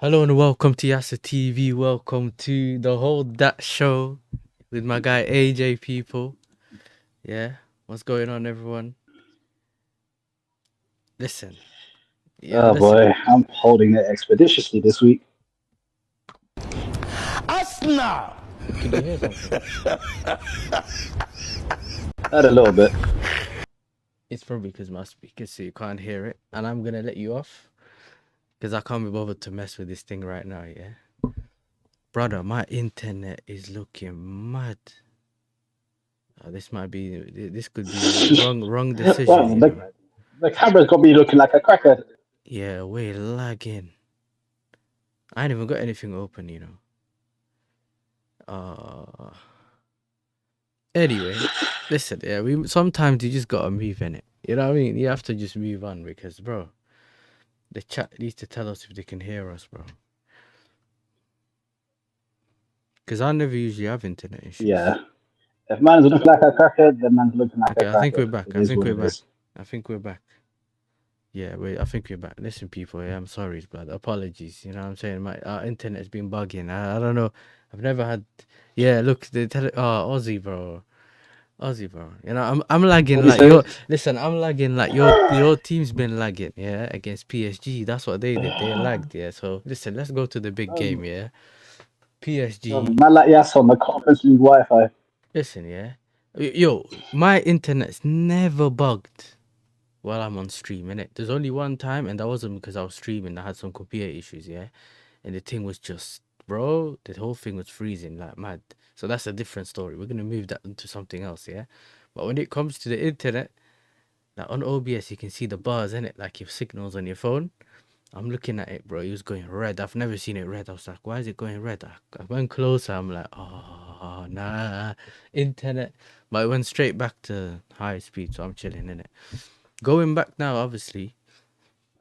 Hello and welcome to Yasa TV. Welcome to the Hold That Show with my guy AJ. People, yeah, what's going on, everyone? Listen, yeah, Oh listen. boy, I'm holding it expeditiously this week. Asna! Can you hear something? Not a little bit. It's probably because my speakers so you can't hear it, and I'm gonna let you off because I can't be bothered to mess with this thing right now. Yeah, brother, my internet is looking mad. This might be, this could be wrong decision. Well, You know. the camera's got me looking like a crackhead. Yeah, we're lagging. I ain't even got anything open. You know. Anyway, listen, yeah, we sometimes you just gotta move in it. You know what I mean? You have to just move on because, bro, the chat needs to tell us if they can hear us, bro. Because I never usually have internet issues. Yeah. If man's looking like a crackhead, then man's looking like a Okay, I think we're crackhead. back. It I is think what we're it back. is. I think we're back. Yeah, wait, I think we're back. Listen, people, yeah, I'm sorry, blood. Apologies. You know what I'm saying? Our internet's been bugging. I don't know. I've never had. Yeah, look, they tell it. Oh, Aussie, bro. Aussie, bro. You know, I'm What lagging do you like say? your. Listen, I'm lagging like your team's been lagging. Yeah, against PSG. That's what they did. They lagged. Yeah. So listen, let's go to the big game. Yeah. PSG. Man like Yas on the conference league Wi-Fi. Listen, yeah. Yo, my internet's never bugged while I'm on stream, innit? There's only one time, and that wasn't because I was streaming. I had some computer issues, yeah. And the thing was just, bro, the whole thing was freezing like mad. So that's a different story. We're gonna move that into something else, yeah. But when it comes to the internet, like on OBS, you can see the bars in it, like your signals on your phone. I'm looking at it, bro. It was going red. I've never seen it red. I was like, why is it going red? I went closer. I'm like, oh, nah, internet. But it went straight back to high speed, so I'm chilling in it. Going back now, obviously,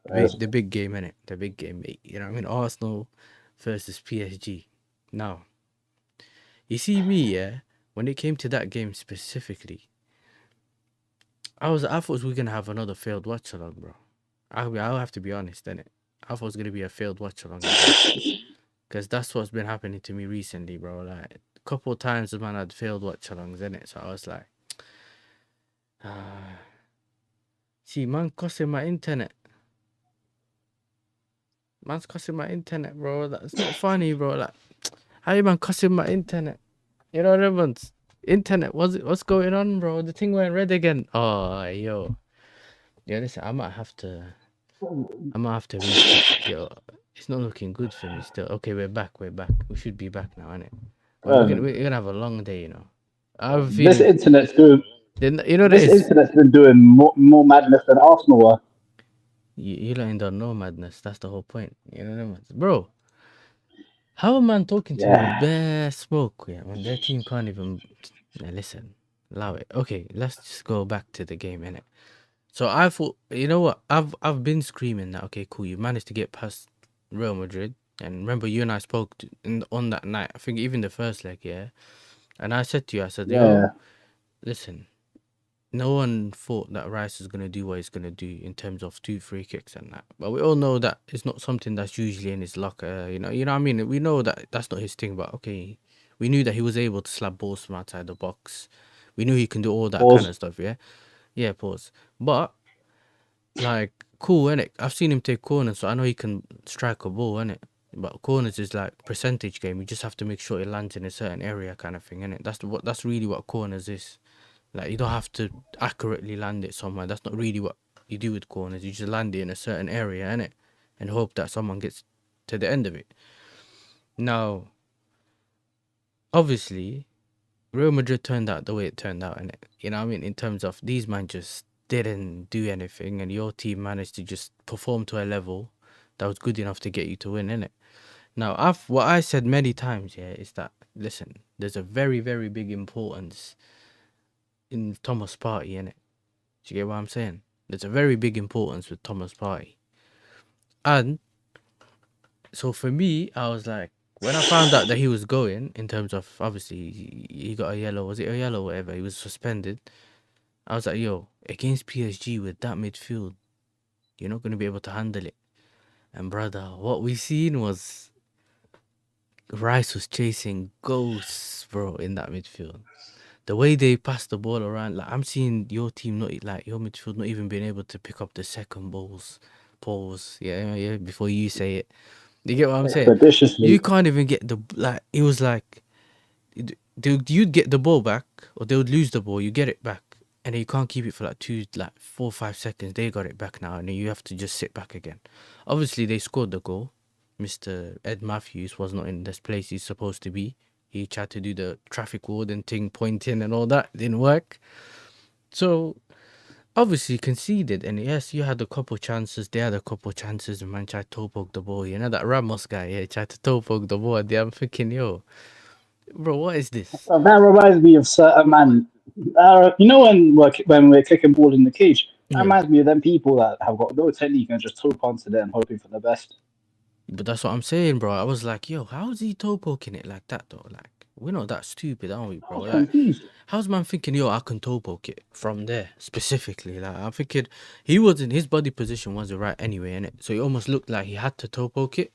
the big game in it, the big game, mate. You know what I mean? Arsenal versus PSG. Now, you see me, yeah. When it came to that game specifically, I thought we were gonna have another failed watch along, bro. I'll have to be honest, innit? I thought it was gonna be a failed watch along again, because that's what's been happening to me recently, bro. Like a couple of times, the man had failed watch alongs, innit? So I was like, see, man, costing my internet. Man's costing my internet, bro. That's not funny, bro. Like, how you man costing my internet? You know what I mean? Internet, what's going on, bro? The thing went red again. Oh, yo. Yeah, listen, I might have to restart. Yo, it's not looking good for me still. Okay, we're back. We should be back now, innit? But Um, we're gonna have a long day, you know. I have a this feeling. internet's doing You know what it this is? internet's been doing more madness than Arsenal were. You don't know madness. That's the whole point. You know what I mean? Bro, how a man talking to me with Yeah. bare smoke, yeah, when their team can't even. Nah, listen, allow it. Okay, let's just go back to the game, innit? So I thought, you know what? I've been screaming that. Okay, cool. You managed to get past Real Madrid, and remember you and I spoke on that night. I think even the first leg, yeah. And I said to you, I said, yo, Yeah. listen. No one thought that Rice was gonna do what he's gonna do in terms of 2 free kicks and that. But we all know that it's not something that's usually in his locker. You know what I mean. We know that that's not his thing. But okay, we knew that he was able to slap balls from outside the box. We knew he can do all that kind Pause. of stuff. Yeah, yeah. Pause. But like, cool, innit? I've seen him take corners, so I know he can strike a ball, innit? But corners is like percentage game. You just have to make sure it lands in a certain area, kind of thing, innit? That's really what corners is. Like, you don't have to accurately land it somewhere. That's not really what you do with corners. You just land it in a certain area, innit? And hope that someone gets to the end of it. Now, obviously, Real Madrid turned out the way it turned out, innit? You know what I mean? In terms of these man just didn't do anything, and your team managed to just perform to a level that was good enough to get you to win, innit? Now, what I said many times, yeah, is that, listen, there's a very, very big importance in Thomas Partey, innit? Do you get what I'm saying? There's a very big importance with Thomas Partey. And so for me, I was like, when I found out that he was going, in terms of, obviously, he got a yellow, was it a yellow or whatever? He was suspended. I was like, yo, against PSG with that midfield, you're not going to be able to handle it. And brother, what we seen was Rice was chasing ghosts, bro, in that midfield. The way they passed the ball around, like I'm seeing your team not like your midfield not even being able to pick up the second balls. Pause. Yeah. Before you say it, you get what I'm saying? You Expeditiously. can't even get the like. It was like you'd get the ball back, or they would lose the ball. You get it back, and then you can't keep it for like 4 or 5 seconds. They got it back now, and then you have to just sit back again. Obviously, they scored the goal. Mr. Ed Matthews was not in this place he's supposed to be. He tried to do the traffic warden thing, pointing and all that. Didn't work. So obviously conceded, and yes, you had a couple chances. They had a couple chances, and man tried to toe poke the ball. You know that Ramos guy, yeah, he tried to toe poke the ball. I'm thinking, yo, bro, what is this? That reminds me of certain man. You know when we're kicking ball in the cage, that Yeah. reminds me of them people that have got no technique and just hope onto them, hoping for the best. But that's what I'm saying, bro. I was like, yo, how's he toe poking it like that though? Like, we're not that stupid, aren't we, I bro? was Like, confused. how's man thinking, yo, I can toe poke it from there specifically? Like, I'm thinking he wasn't his body position wasn't right anyway, innit? So it almost looked like he had to toe poke it.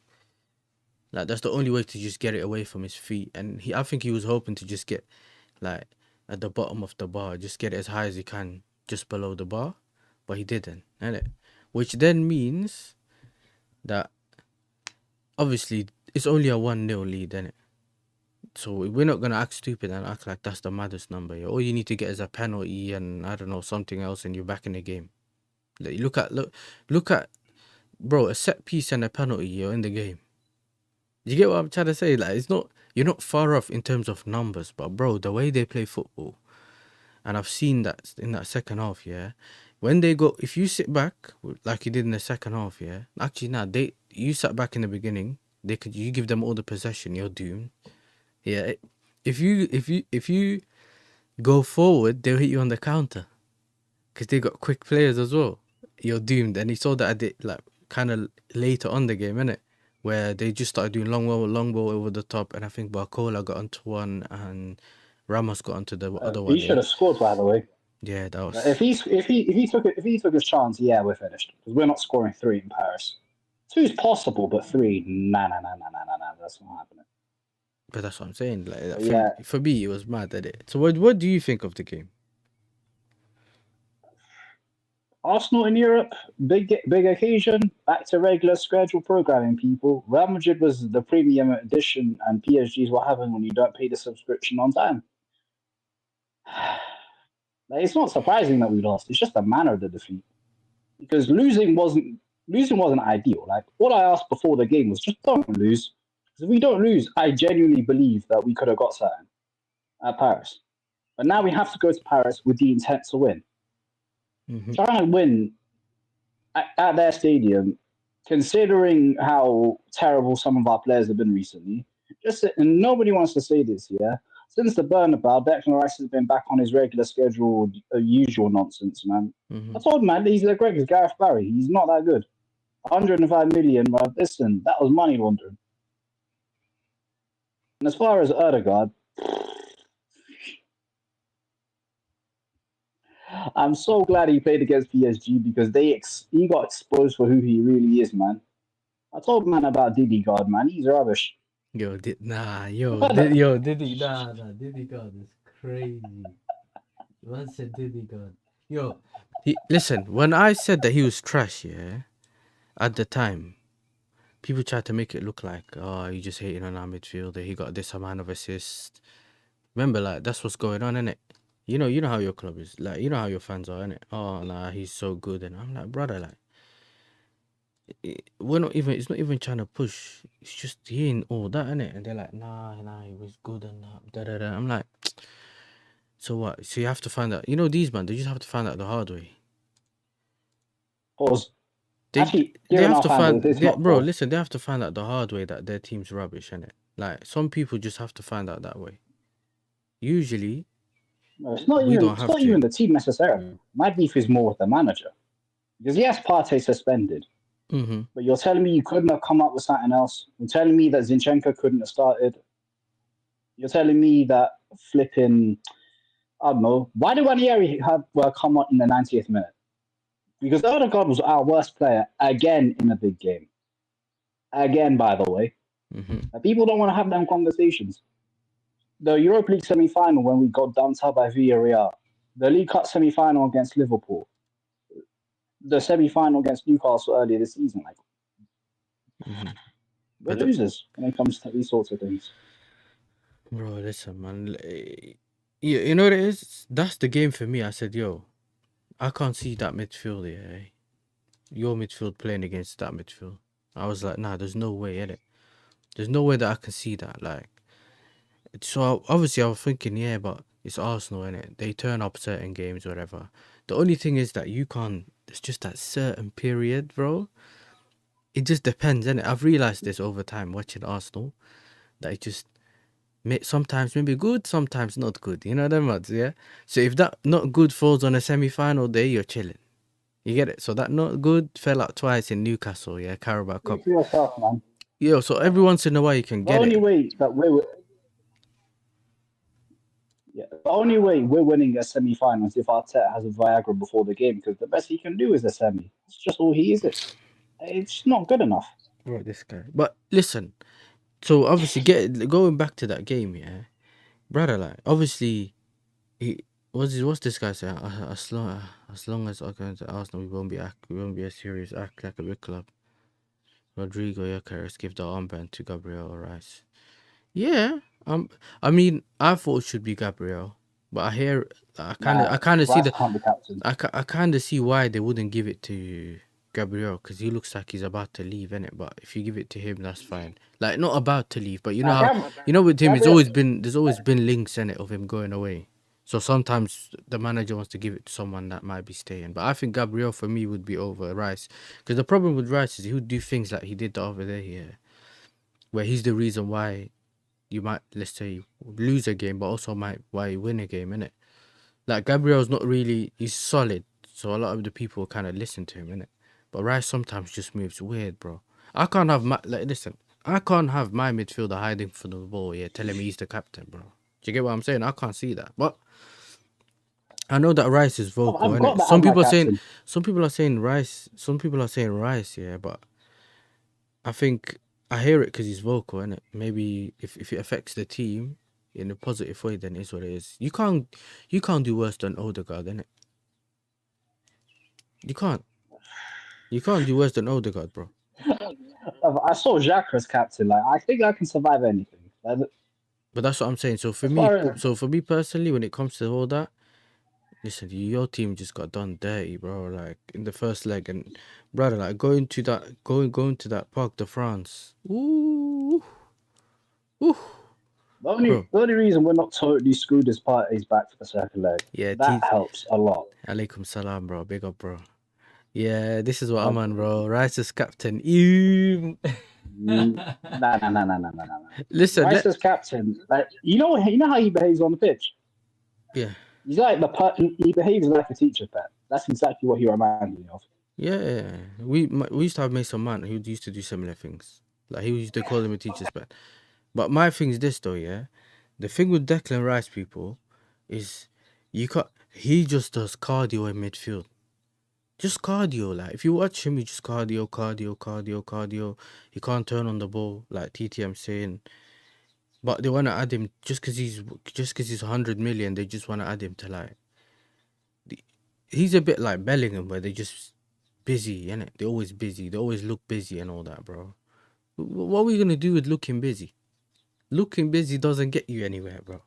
Like that's the only way to just get it away from his feet. And I think he was hoping to just get like at the bottom of the bar, just get it as high as he can, just below the bar. But he didn't, innit? Which then means that obviously it's only a 1-0 lead, innit? So we're not gonna act stupid and act like that's the maddest number. Yeah? All you need to get is a penalty and I don't know something else, and you're back in the game. Like, look at, bro, a set piece and a penalty, you're in the game. You get what I'm trying to say? Like it's not you're not far off in terms of numbers, but bro, the way they play football, and I've seen that in that second half, yeah. When they go, if you sit back like you did in the second half, yeah. Actually, now you sat back in the beginning. You give them all the possession, you're doomed. Yeah, if you go forward, they'll hit you on the counter because they got quick players as well. You're doomed, and he saw that I did like kind of later on the game, innit? Where they just started doing long ball over the top, and I think Barcola got onto one and Ramos got onto the other He one. should Yeah, have scored, by the way. yeah, that If was. he took his chance, yeah, we're finished because we're not scoring three in Paris. Two is possible, but three, nah. That's not happening. But that's what I'm saying. Like But for yeah, for me, it was mad at it. So what do you think of the game? Arsenal in Europe, big occasion, back to regular schedule programming. People, Real Madrid was the premium edition, and PSG is what happens when you don't pay the subscription on time. Like, it's not surprising that we lost. It's just the manner of the defeat because losing wasn't ideal. Like all I asked before the game was just don't lose. Because if we don't lose, I genuinely believe that we could have got something at Paris. But now we have to go to Paris with the intent to win. Mm-hmm. Trying to win at their stadium, considering how terrible some of our players have been recently. And nobody wants to say this, yeah. Since the Bernabeu, Declan Rice has been back on his regular schedule, usual nonsense, man. Mm-hmm. I told him, man, he's the greatest Gareth Barry. He's not that good. 105 million, bro. Listen, that was money laundering. And as far as Erdegaard, I'm so glad he played against PSG because he got exposed for who he really is, man. I told man about Diddy God, man. He's rubbish. Diddy, Diddy God is crazy. Man said Diddy God. Yo, listen, when I said that he was trash, yeah, at the time, people tried to make it look like, oh, you just hating on our midfielder. He got this amount of assists. Remember, like, that's what's going on, innit? You know how your club is. Like, you know how your fans are, innit? Oh, nah, he's so good. And I'm like, brother, like, it's not even trying to push. It's just hearing all that, innit? And they're like, nah, he was good and that, da da da. I'm like, so what? So you have to find out. You know, these man, they just have to find out the hard way. Pause. They Actually, they given have our to fans, it's not bro. pause. Listen, they have to find out the hard way that their team's rubbish, innit? Like some people just have to find out that way. Usually, No, we don't it's have not to. even the team necessarily. My beef is more with the manager. Because yes, Partey suspended, Mm-hmm. but you're telling me you couldn't have come up with something else. You're telling me that Zinchenko couldn't have started. You're telling me that flipping I don't know. Why did Ranieri have come on in the 90th minute? Because Odegaard was our worst player again in a big game. again, by the way. Mm-hmm. People don't want to have them conversations. The Europa League semi final when we got dumped out by Villarreal, the League Cup semi final against Liverpool, the semi final against Newcastle earlier this season. Like, Mm-hmm. we're But losers when it comes to these sorts of things. bro, listen, man. You know what it is? That's the game for me. I said, yo, I can't see that midfield. Yeah, your midfield playing against that midfield. I was like, nah, there's no way in it. There's no way that I can see that. Like, so obviously I was thinking, yeah, but it's Arsenal in it. They turn up certain games, whatever. The only thing is that you can't. It's just that certain period, bro. It just depends, innit? I've realized this over time watching Arsenal that it just sometimes maybe good, sometimes not good. You know what I mean? Yeah. So if that not good falls on a semi-final day, you're chilling. You get it? So that not good fell out twice in Newcastle, yeah, Carabao Cup. Speak for yourself, man. Yo, so every once in a while you can The get only it. way that we're Yeah, the only way we're winning a semi final is if Arteta has a Viagra before the game because the best he can do is a semi. It's just all he is. It's not good enough. Right, this guy. But listen, so obviously going back to that game, yeah, brother. Like obviously, he what's this guy saying? As long as I go to Arsenal, we won't be a serious act like a big club. Rodrigo Yokeres give the armband to Gabriel Rice. Yeah, I mean, I thought it should be Gabriel, but Nah, I kind of see Rice the, can't be captain. I kind of see why they wouldn't give it to Gabriel because he looks like he's about to leave, innit? But if you give it to him, that's fine. Like not about to leave, but you know Nah, how with him, Gabriel. there's always been links in it of him going away. So sometimes the manager wants to give it to someone that might be staying. But I think Gabriel for me would be over Rice because the problem with Rice is he would do things like he did the other day here, where he's the reason why you might, let's say, lose a game, but also might why you win a game, innit? Like Gabriel's not really, he's solid, so a lot of the people kind of listen to him, innit? But Rice sometimes just moves weird, bro. I can't have my listen. I can't have my midfielder hiding for the ball, yeah, telling me he's the captain, bro. Do you get what I'm saying? I can't see that, but I know that Rice is vocal, I've innit? got that as my captain. Some people are saying Rice, yeah, but I think I hear it because he's vocal, innit? Maybe if it affects the team in a positive way, then it's what it is. You can't do worse than Odegaard, innit? You can't. You can't do worse than Odegaard, bro. I saw Jacques as captain. Like I think I can survive anything. But that's what I'm saying. As far as So for me personally, when it comes to all that, listen, your team just got done dirty, bro. Like in the first leg, and brother, like going to that Parc de France. Ooh, ooh, bro. the only reason we're not totally screwed is parties back for the second leg. Yeah, That helps a lot. alaikum salam, bro. Big up, bro. Yeah, this is what I'm Like, on, bro. Rice is captain. Ew. nah. Listen, Rice as captain, like you know how he behaves on the pitch. yeah. He's like he behaves like a teacher pet. That's exactly what he reminds me of. Yeah, we used to have Mason Mount who used to do similar things. Like he used to call him a teacher's pet. But my thing is this though, yeah. The thing with Declan Rice, people, is you can't. He just does cardio in midfield. Just cardio. Like if you watch him, he just cardio. He can't turn on the ball like TTM saying. But they want to add him just because he's 100 million. They just want to add him to like. He's a bit like Bellingham, where they just busy, innit? They're always busy. They always look busy and all that, bro. What are we gonna do with looking busy? Looking busy doesn't get you anywhere, bro.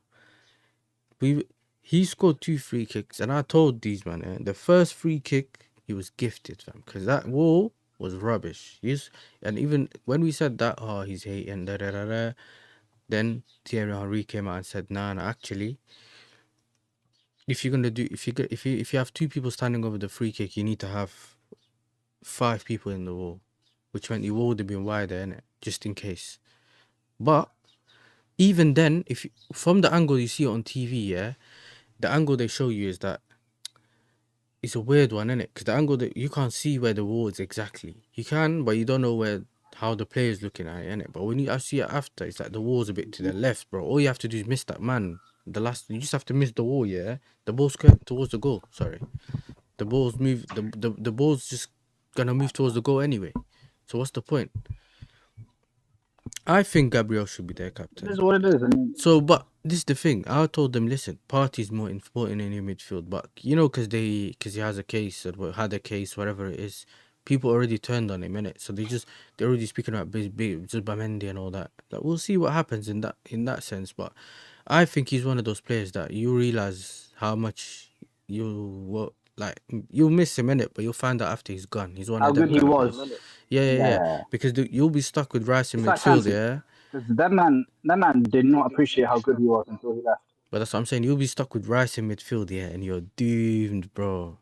He scored 2 free kicks, and I told these man, the first free kick he was gifted, fam, because that wall was rubbish. And even when we said that, oh, he's hating, then Thierry Henry came out and said, nah, actually, if you're gonna do, if you have 2 people standing over the free kick, you need to have 5 people in the wall, which meant the wall would have been wider, innit? Just in case. But even then, from the angle you see it on TV, yeah, the angle they show you is that it's a weird one, innit? Because the angle that you can't see where the wall is exactly. You can, but you don't know how the player's looking at it, innit? But when you see it after, it's like the wall's a bit to the left, bro. All you have to do is miss that man. You just have to miss the wall, yeah. The ball's curved towards the goal. Sorry, the ball's just gonna move towards the goal anyway. So what's the point? I think Gabriel should be their It is captain. what it is. I mean, So, but this is the thing. I told them, listen, Party's more important in your midfield, but you know, because he has a case or had a case, whatever it is. People already turned on him, innit? So they're already speaking about Zubamendi and all that. Like, we'll see what happens in that sense. But I think he's one of those players that you realize how much you'll miss him in it, but you'll find out after he's gone. He's one how of them good he kind of players. was. Yeah, yeah, yeah. Yeah, Because you'll be stuck with Rice in it's like midfield, Santi, yeah. because that man did not appreciate how good he was until he left. But that's what I'm saying. You'll be stuck with Rice in midfield, yeah, and you're doomed, bro.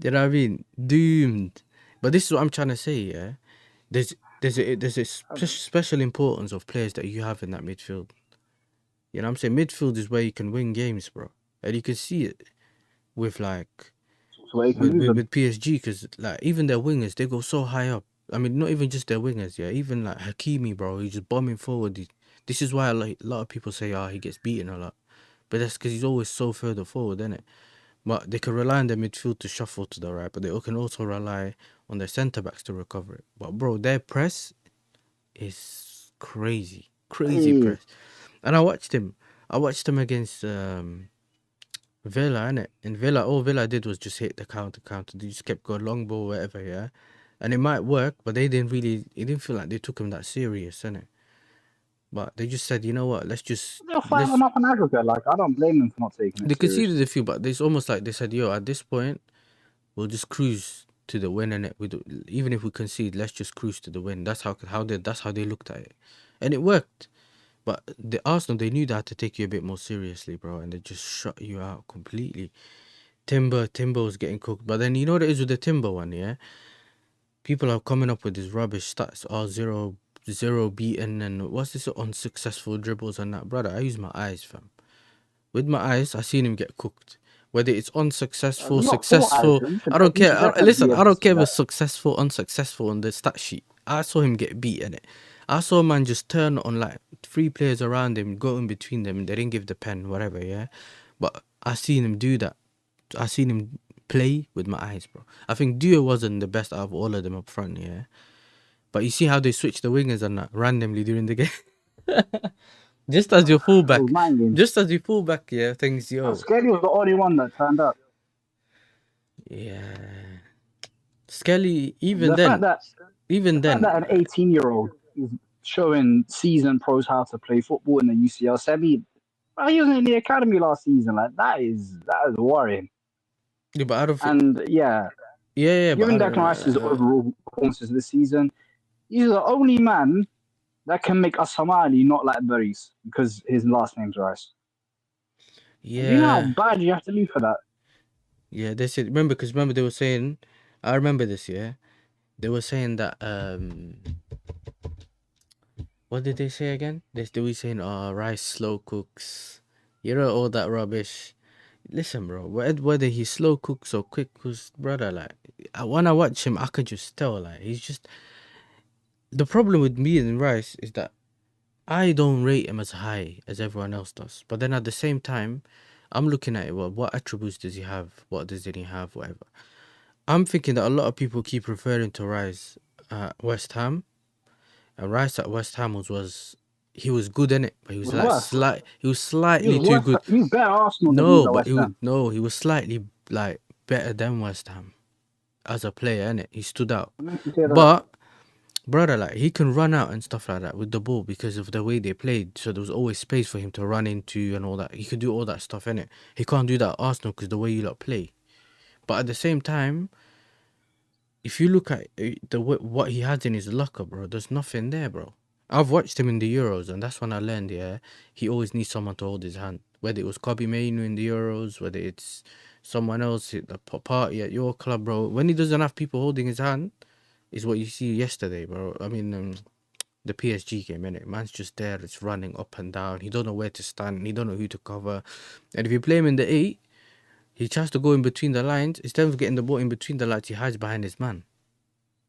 You know what I mean? Doomed. But this is what I'm trying to say, yeah. There's a special importance of players that you have in that midfield. You know what I'm saying? Midfield is where you can win games, bro. And you can see it with like So he can lose them. with PSG, because like even their wingers, they go so high up. I mean, not even just their wingers, yeah. Even like Hakimi, bro, he's just bombing forward. This is why a lot of people say, oh, he gets beaten a lot. But that's because he's always so further forward, isn't it? But they can rely on their midfield to shuffle to the right, but they can also rely on their centre backs to recover it. But bro, their press is crazy, crazy Hey, press. And I watched him. I watched him against Villa, innit? And Villa, all Villa did was just hit the counter. They just kept going long ball, whatever, yeah. And it might work, but they didn't really. It didn't feel like they took him that serious, innit? But they just said, you know what? they'll fire Let's. him up in aggregate. Like, I don't blame them for not taking it They serious. conceded a few, but it's almost like they said, yo, at this point, we'll just cruise to the win, and even if we concede, let's just cruise to the win. That's how they looked at it, and it worked. But the Arsenal, they knew they had to take you a bit more seriously, bro, and they just shut you out completely. Timber was getting cooked, but then you know what it is with the Timber one, yeah. People are coming up with these rubbish stats, all zero beaten, and what's this unsuccessful dribbles and that, brother. I use my eyes, fam. With my eyes, I seen him get cooked. Whether it's unsuccessful, Not for eyes. successful, I don't You should care. definitely Listen, be I able to don't see care if that. it's successful, unsuccessful on the stat sheet. I saw him get beat in it. I saw a man just turn on like 3 players around him, go in between them, and they didn't give the pen, whatever, yeah. But I seen him do that. I seen him play with my eyes, bro. I think Dio wasn't the best out of all of them up front, yeah. But you see how they switch the wingers and that randomly during the game. Just as your Those fullback, mind games. yeah, things yo. Skelly was the only one that turned up. Yeah. Skelly, The fact that even the fact then, that an 18-year-old is showing seasoned pros how to play football in the UCL semi. Well, he was in the academy last season. Like that is worrying. yeah, but I don't think, And yeah, yeah, but given Declan Rice's overall performances this season, he's the only man that can make Asamani not like Burries because his last name's Rice. And do you know how yeah, bad you have to be for that? yeah. They said remember they were saying, I remember this. Yeah, they were saying that what did they say again? They were saying, oh, Rice slow cooks, you know, all that rubbish. Listen, bro, whether he slow cooks or quick cooks, brother, like when I watch him, I could just tell, like he's just. The problem with me and Rice is that I don't rate him as high as everyone else does. But then at the same time, I'm looking at it. Well, what attributes does he have? What doesn't he have? Whatever. I'm thinking that a lot of people keep referring to Rice at West Ham, and Rice at West Ham he was good in it, but he It was was like worse. he was He was slightly too worse. good. He was better Arsenal than he was No, at but West Ham. he was slightly like better than West Ham as a player, innit? He stood out. What makes you say that? But brother, like he can run out and stuff like that with the ball because of the way they played. So there was always space for him to run into and all that. He could do all that stuff in it. He can't do that at Arsenal because the way you lot play. But at the same time, if you look at what he has in his locker, bro, there's nothing there, bro. I've watched him in the Euros, and that's when I learned, yeah, he always needs someone to hold his hand. Whether it was Kobe Mainu in the Euros, whether it's someone else at the party at your club, bro. When he doesn't have people holding his hand, is what you see yesterday, bro. I mean, the PSG game, innit? Man's just there, it's running up and down. He don't know where to stand. He don't know who to cover. And if you play him in the 8, he tries to go in between the lines. Instead of getting the ball in between the lines, he hides behind his man.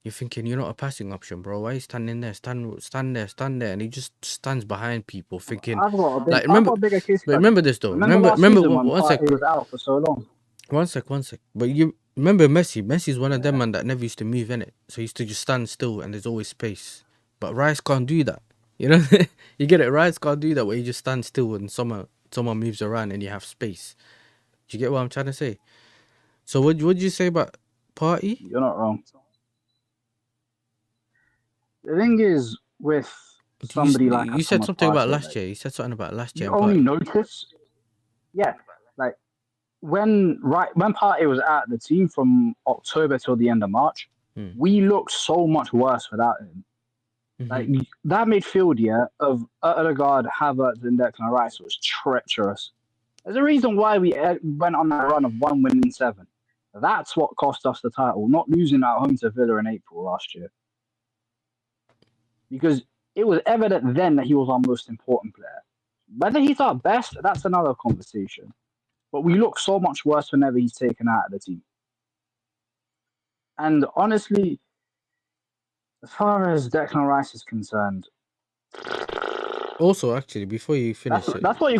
You're thinking you're not a passing option, bro. Why are you standing there? Stand there, and he just stands behind people, thinking like I've got a bigger case but study. remember this though. Remember last Remember season when one sec, Partey was out for so long? one sec. But you remember Messi? Messi's one of them man that never used to move in it, so he used to just stand still, and there's always space. But Rice can't do that. You know, you get it right. Can't do that where you just stand still when someone moves around and you have space. Do you get what I'm trying to say? So what did you say about Party? You're not wrong. The thing is with somebody like a You said Thomas something about Partey, last like year. You said something about last year you and only Party. notice, yeah, like when Partey was at the team from October till the end of March, we looked so much worse without him. Like that midfield, yeah, of Odegaard, Havertz, and Declan Rice was treacherous. There's a reason why we went on that run of 1 win in 7. That's what cost us the title, not losing at home to Villa in April last year. Because it was evident then that he was our most important player. Whether he's our best, that's another conversation. But we look so much worse whenever he's taken out of the team. And honestly, as far as Declan Rice is concerned, also actually before you finish that's what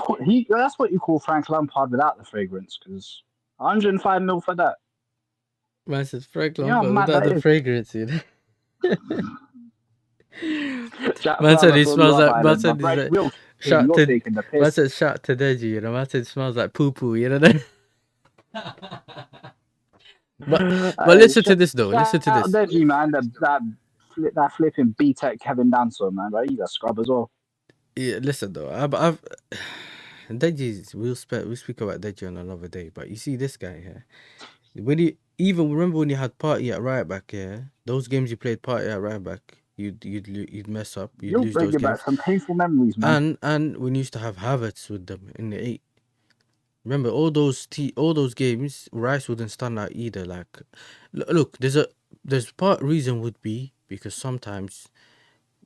you call Frank Lampard without the fragrance, because 105 mil for that. Man said Frank You know how Lampard mad without that the is. fragrance, you know. Jack Man said he Farmer from smells Love like. Man Island, said but he's Fresh like Will, shout you're to. taking the Man piss. said shout to Deji, you know. Man said it smells like poo poo, you know. But listen to this though. Listen to this. Deji, man, that flipping B-Tech Kevin Danso, man, right? He's a scrub as well. Yeah, listen though. I've Deji's. We'll speak about Deji on another day. But you see this guy here. When you even remember when you had Party at right back, yeah, those games you played Party at right back, you'd mess up, you'd You're lose those bringing back games. some painful memories, man. And when you used to have Havertz with them in the 8. Remember all those games, Rice wouldn't stand out either. Like, look, there's part reason would be because sometimes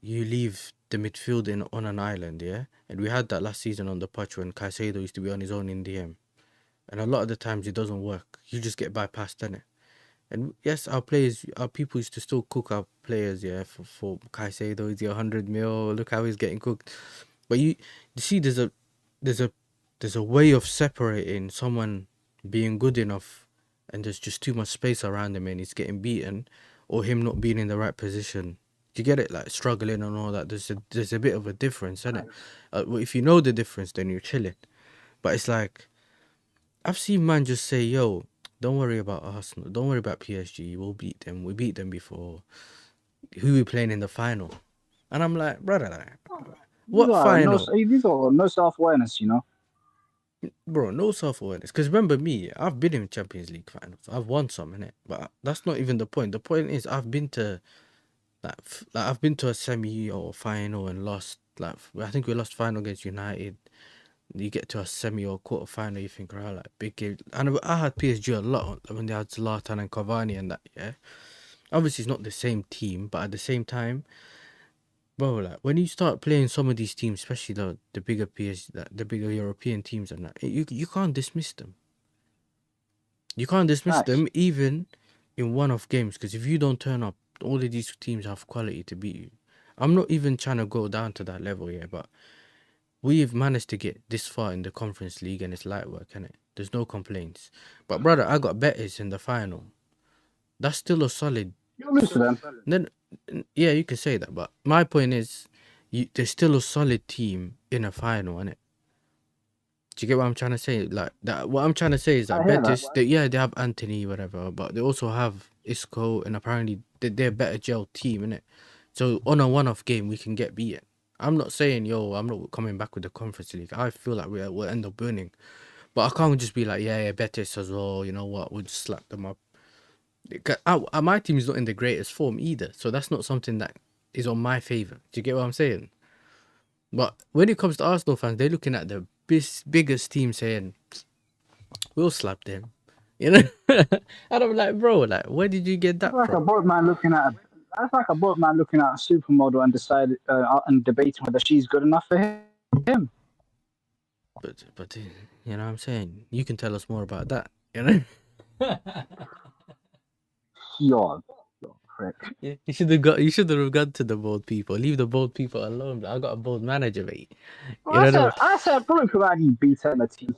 you leave the midfield on an island, yeah, and we had that last season on the pitch when Caicedo used to be on his own in DM, and a lot of the times it doesn't work. You just get bypassed, innit? And yes, our people used to still cook our players, yeah, for Caicedo, he's 100 mil, look how he's getting cooked. But you see, there's a way of separating someone being good enough and there's just too much space around him and he's getting beaten, or him not being in the right position. Do you get it? Like struggling and all that. There's a bit of a difference, isn't it? Well, if you know the difference, then you're chilling. But it's like, I've seen man just say, yo, don't worry about Arsenal. Don't worry about PSG. We'll beat them. We beat them before. Who we playing in the final? And I'm like, brother, what final? These are no self-awareness, you know? Bro, no self-awareness. Because remember me, I've been in Champions League finals. I've won some, innit? But that's not even the point. The point is I've been to I've been to a semi or final and lost. Like, I think we lost final against United. You get to a semi or quarter final, you think, right, like big game. And I had PSG a lot when they had Zlatan and Cavani and that, yeah. Obviously, it's not the same team, but at the same time, bro, like when you start playing some of these teams, especially the bigger PSG, the bigger European teams and that, you can't dismiss them. You can't dismiss them even in one-off games, because if you don't turn up, all of these teams have quality to beat you. I'm not even trying to go down to that level yet, but we've managed to get this far in the Conference League and it's light work, innit? There's no complaints. But brother, I got Betis in the final. That's still a solid. You'll lose to them. Then, yeah, you can say that, but my point is, there's still a solid team in a final, innit? Do you get what I'm trying to say? Like that. What I'm trying to say is that Betis, they have Anthony, whatever, but they also have Isco, and apparently they're a better gel team, innit? So on a one-off game, we can get beaten. I'm not saying, yo, I'm not coming back with the Conference League. I feel like we'll end up winning. But I can't just be like, yeah, Betis as well, you know what, we'll just slap them up. My team is not in the greatest form either. So that's not something that is on my favour. Do you get what I'm saying? But when it comes to Arsenal fans, they're looking at the biggest team saying, we'll slap them. You know? And I'm like, bro, like, where did you get that from? That's like a boat man looking at a supermodel and and debating whether she's good enough for him. But you know what I'm saying? You can tell us more about that, you know? You're prick. Yeah, you should have gone to the bold people. Leave the bold people alone. I got a bold manager, mate. I said bloke who had you beaten the team.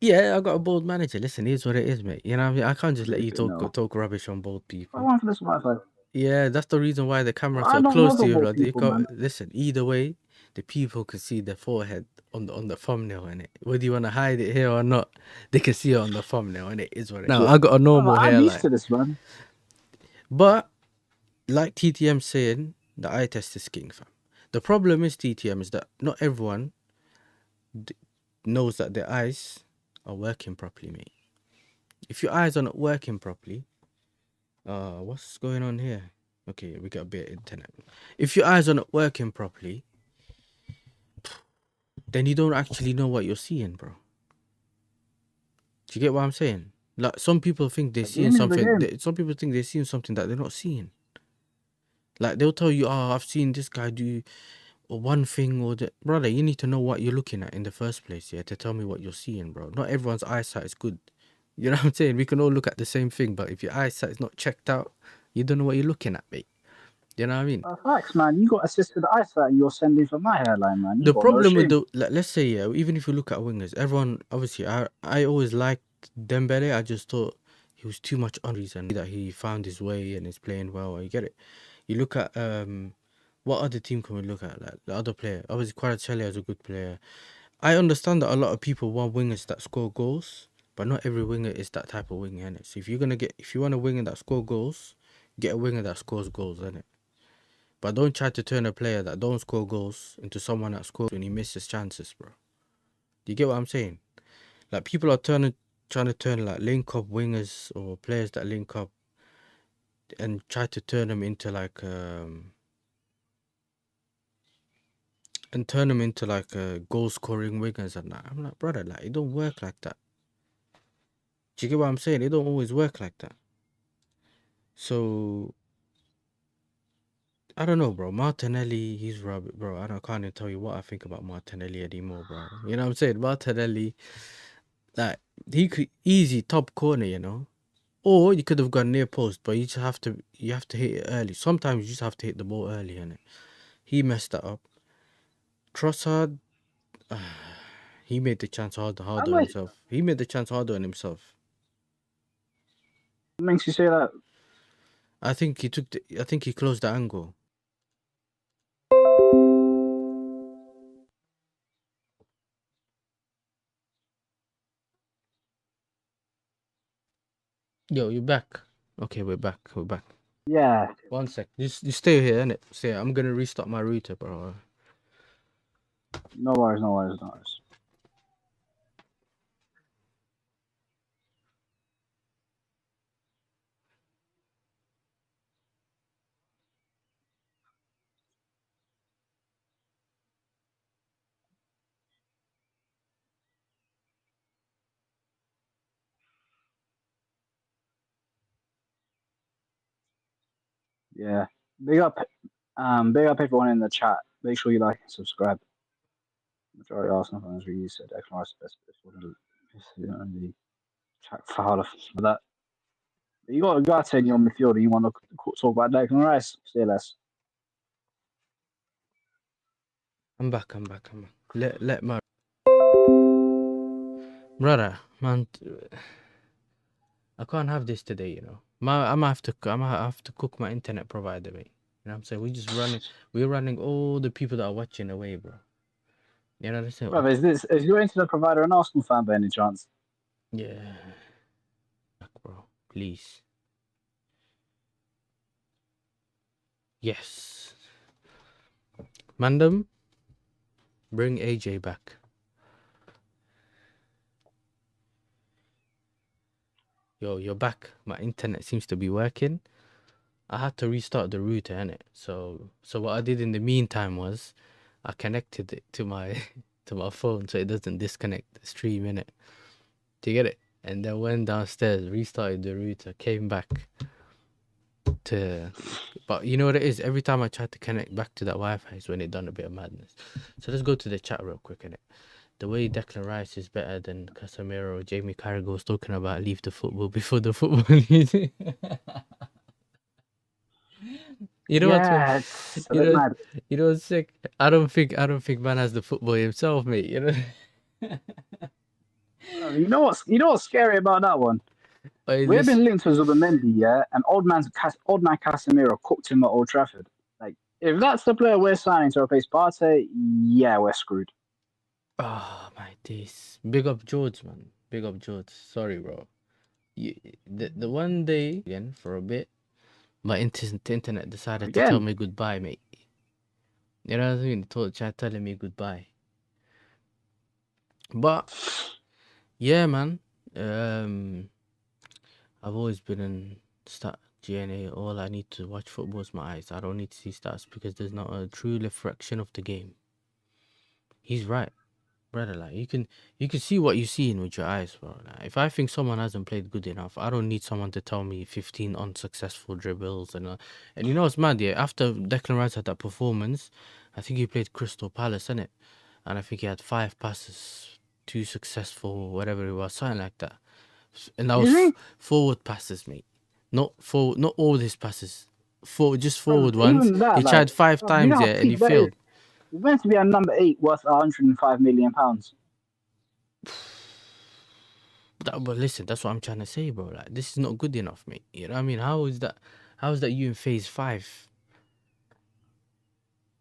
Yeah, I got a bold manager. Listen, here's what it is, mate. You know what I mean? I can't just let you talk rubbish on bold people. I want for this Wi-Fi. Yeah, that's the reason why the camera's I so don't close know to you, what bro. You people, man. listen, either way, the people can see the forehead on the thumbnail, and it. Whether you want to hide it here or not, they can see it on the thumbnail, and it is what it. Now Yeah. I got a No, normal I'm used hairline, to this, man. but like TTM saying, the eye test is king, fam. The problem is TTM is that not everyone knows that their eyes are working properly, mate. If your eyes are not working properly, what's going on here? Okay, we got a bit of internet. If your eyes are not working properly, then you don't actually know what you're seeing, bro. Do you get what I'm saying? Like some people think they're The seeing game is the something. game. Some people think they're seeing something that they're not seeing. Like they'll tell you, "Oh, I've seen this guy do one thing or the brother." You need to know what you're looking at in the first place, yeah, to tell me what you're seeing, bro. Not everyone's eyesight is good. You know what I'm saying? We can all look at the same thing, but if your eyesight is not checked out, you don't know what you're looking at, mate. You know what I mean? Facts, man. You got assisted eyesight and you're sending for my hairline, man. You The got no problem with shame. the like, let's say yeah, even if you look at wingers, everyone obviously I always liked Dembele. I just thought he was too much on reason that he found his way and is playing well. You get it. You look at what other team can we look at? Like the other player, obviously Kvaratskhelia is a good player. I understand that a lot of people want wingers that score goals, but not every winger is that type of winger, innit? So if you want a winger that score goals, get a winger that scores goals, innit? But don't try to turn a player that don't score goals into someone that scores when he misses chances, bro. Do you get what I'm saying? Like people are trying to turn like link up wingers or players that link up and try to turn them into like goal scoring wingers and that. I'm like, brother, like it don't work like that. Do you get what I'm saying? It don't always work like that. So I don't know, bro. Martinelli, he's rubbish, bro. Can't even tell you what I think about Martinelli anymore, bro. You know what I'm saying? Martinelli, like he could easy top corner, you know. Or you could have gone near post, but you have to hit it early. Sometimes you just have to hit the ball early, innit? He messed that up. Trossard, he made the chance harder I'm on like, himself. He made the chance harder on himself. what makes you say that? I think he closed the angle. Yo, you back? Okay, we're back. We're back. Yeah. One sec. You stay here, innit? Stay. I'm gonna restart my router, bro. No worries, no worries, no worries. Yeah. Big up everyone in the chat. Make sure you like and subscribe. Majority Arsenal fans really said Declan Rice is the best the track foul of that. You got to turn your midfielder. You want to talk about Declan Rice? Say less. I'm back. Let my brother, man. I can't have this today, you know. I'm gonna have to cook my internet provider, mate. You know what I'm saying? We're running all the people that are watching away, bro. You know what I'm saying? Brother, is your internet provider an Arsenal fan by any chance? Yeah, bro. Please. Yes. Mandem, bring AJ back. Yo, you're back. My internet seems to be working. I had to restart the router, innit? So what I did in the meantime was I connected it to my to my phone so it doesn't disconnect the stream, innit? Do you get it? And then went downstairs, restarted the router, came back to. But you know what it is? Every time I try to connect back to that Wi-Fi is when it done a bit of madness. So let's go to the chat real quick, innit? The way Declan Rice is better than Casemiro, Jamie Carragher was talking about leave the football before the football leaves. You know what? Yeah, it's a You bit know, mad. you know what's sick? I don't think man has the football himself, mate. You know. You know what's scary about that one? Hey, We've listen. been linked to Zubimendi, yeah, and old man Casemiro cooked him at Old Trafford. Like, if that's the player we're signing to replace Partey, yeah, we're screwed. Oh my days. Big up George, man. Big up George. Sorry, bro. You, the one day again for a bit, my internet decided to tell Again, me goodbye, mate. You know what I mean? Tried telling me goodbye. But yeah, man. Um, I've always been in stat GNA. All I need to watch football is my eyes. I don't need to see stats because there's not a true reflection of the game. He's right. Brother, like you can see what you're seeing with your eyes, bro. Like, if I think someone hasn't played good enough, I don't need someone to tell me 15 unsuccessful dribbles and you know what's mad, yeah? After Declan Rice had that performance, I think he played Crystal Palace, innit? And I think he had 5 passes, 2 successful, whatever it was, something like that. And that was excuse me, forward passes, mate. Not all his passes. Just bro. forward ones. Even He that, like, tried five bro, you know times, how yeah, and he peak that is. failed. He's meant to be a number 8 worth 105 million pounds. But listen, that's what I'm trying to say, bro. Like, this is not good enough, mate. You know what I mean? How is that? How is that you in phase 5?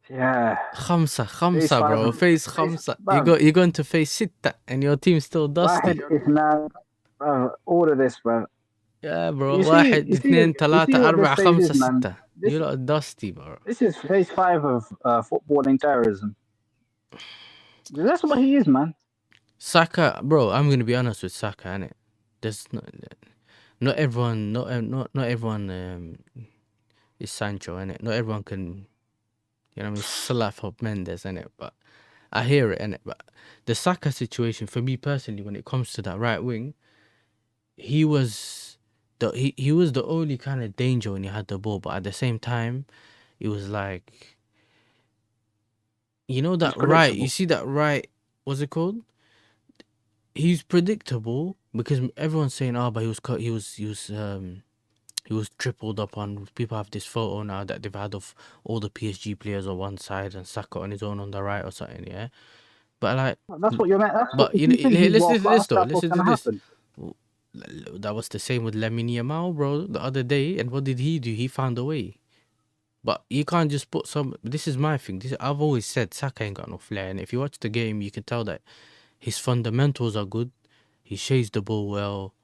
Yeah, phase Khamsa, five bro. of Phase phase, khamsa. bro. You're going to phase sitta, and your team's still Wahed dusty. Isnan, bro. All of this, bro. Yeah, bro. You see, واحد you see, اثنين you ثلاثة see what this أربعة phase خمسة is, man. ستة. This You lot are dusty, bro. this is phase 5 of footballing terrorism. That's what he is, man. Saka, bro. I'm gonna be honest with Saka, innit? There's not everyone, not everyone is Sancho, innit? Not everyone can, you know what I mean, slap up Mendes, innit? But I hear it, innit? But the Saka situation, for me personally, when it comes to that right wing, he was he was the only kind of danger when he had the ball. But at the same time, it was like, you know, He's that right. You predictable. see that right? What's it called? He's predictable because everyone's saying, "Oh, but he was tripled up on." People have this photo now that they've had of all the PSG players on one side and Saka on his own on the right or something. Yeah, but like, That's what you're meant. That's what but if you know, you think he's listen world to this class, though. that's what's Listen to gonna this. happen. That was the same with Lamine Yamal, bro, the other day. And what did he do? He found a way. But you can't just put some. This is my thing. I've always said Saka ain't got no flair. And if you watch the game, you can tell that his fundamentals are good. He shaves the ball well.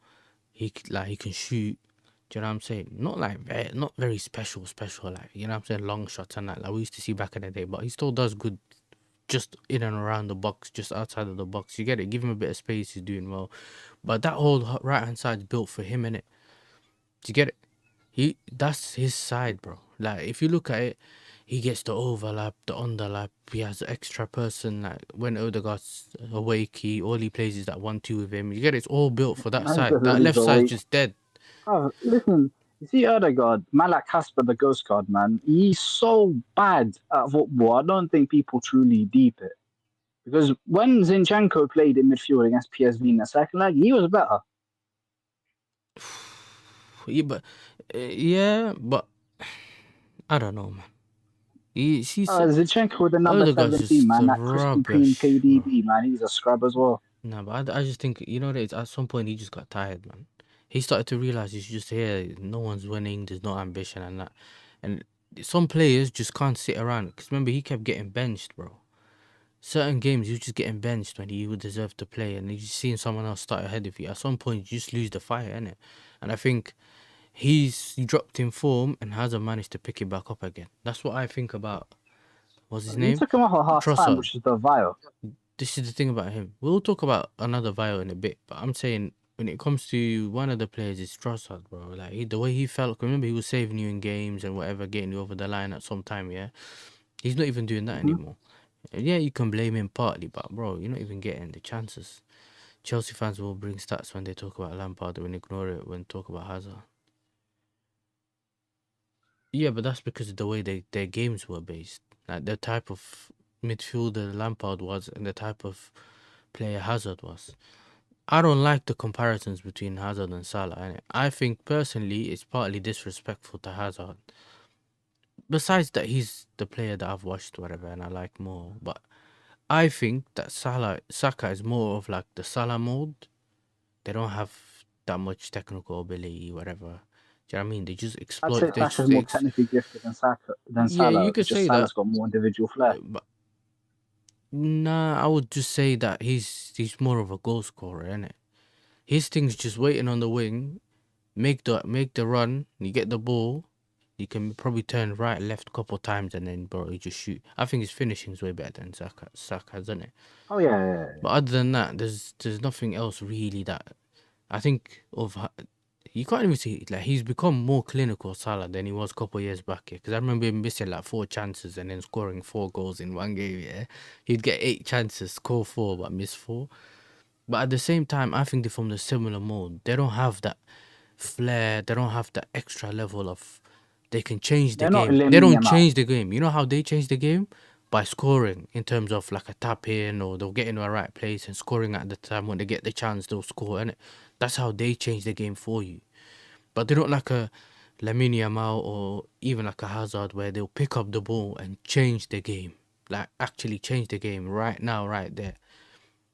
He can shoot. Do you know what I'm saying? Not like not very special. Like, you know what I'm saying, long shots and that like we used to see back in the day. But he still does good, just in and around the box, just outside of the box. You get it. Give him a bit of space. He's doing well. But that whole right hand side is built for him, innit? Do you get it? That's his side, bro. Like if you look at it, he gets the overlap, the underlap. He has an extra person. Like when Odegaard's awake, all he plays is that 1-2 with him. You get it? It's all built for that Man side. says That he's left side's awake. just dead. Oh, listen, you see Erdegaard, man like Casper the Ghost Card, man. He's so bad at football. I don't think people truly deep it. Because when Zinchenko played in midfield against PSV in the second leg, he was better. Yeah, but I don't know, man. He's Zinchenko with the number Odegaard's 17, just man. That crystal clean rubbish, bro. KDB, man. He's a scrub as well. Nah, but I just think, you know what it is? At some point, he just got tired, man. He started to realize he's just here. No one's winning. There's no ambition and that. And some players just can't sit around. Because remember, he kept getting benched, bro. Certain games, he was just getting benched when he would deserve to play. And you just seeing someone else start ahead of you. At some point, you just lose the fire, innit? And I think he's dropped in form and hasn't managed to pick it back up again. That's what I think about, what's his He name? took him off at half time, Trossard. which is the vile. This is the thing about him. We'll talk about another Vio in a bit, but I'm saying when it comes to one of the players, it's Trossard, bro. Like the way he felt. Remember, he was saving you in games and whatever, getting you over the line at some time. Yeah, he's not even doing that Hmm. anymore. And yeah, you can blame him partly, but bro, you're not even getting the chances. Chelsea fans will bring stats when they talk about Lampard and ignore it when talk about Hazard. Yeah, but that's because of the way their games were based. Like the type of midfielder Lampard was and the type of player Hazard was. I don't like the comparisons between Hazard and Salah. And I think personally it's partly disrespectful to Hazard. Besides that, he's the player that I've watched, whatever, and I like more. But I think that Saka is more of like the Salah mold. They don't have that much technical ability, whatever. Do you know what I mean? They just I'd say exploit. Saka's more technically gifted than Yeah, you Salah. could It's just say that. Salah's got more individual flair. But nah, I would just say that he's more of a goal scorer, innit? His thing's just waiting on the wing, make the run, you get the ball, you can probably turn right, left a couple times, and then bro, you just shoot. I think his finishing's way better than Saka's, isn't it? Oh yeah. But other than that, there's nothing else really that I think of. You can't even see like he's become more clinical Salah than he was a couple of years back. Yeah, because I remember him missing like 4 chances and then scoring 4 goals in one game. Yeah, he'd get 8 chances, score 4, but miss 4. But at the same time, I think they're from the similar mold. They don't have that flair. They don't have that extra level of. They can change the They're not game. They Lamine don't Yamal. change the game. You know how they change the game? By scoring in terms of like a tap in, or they'll get into the right place and scoring at the time when they get the chance, they'll score. And that's how they change the game for you. But they're not like a Lamine Yamal or even like a Hazard where they'll pick up the ball and change the game. Like actually change the game right now, right there.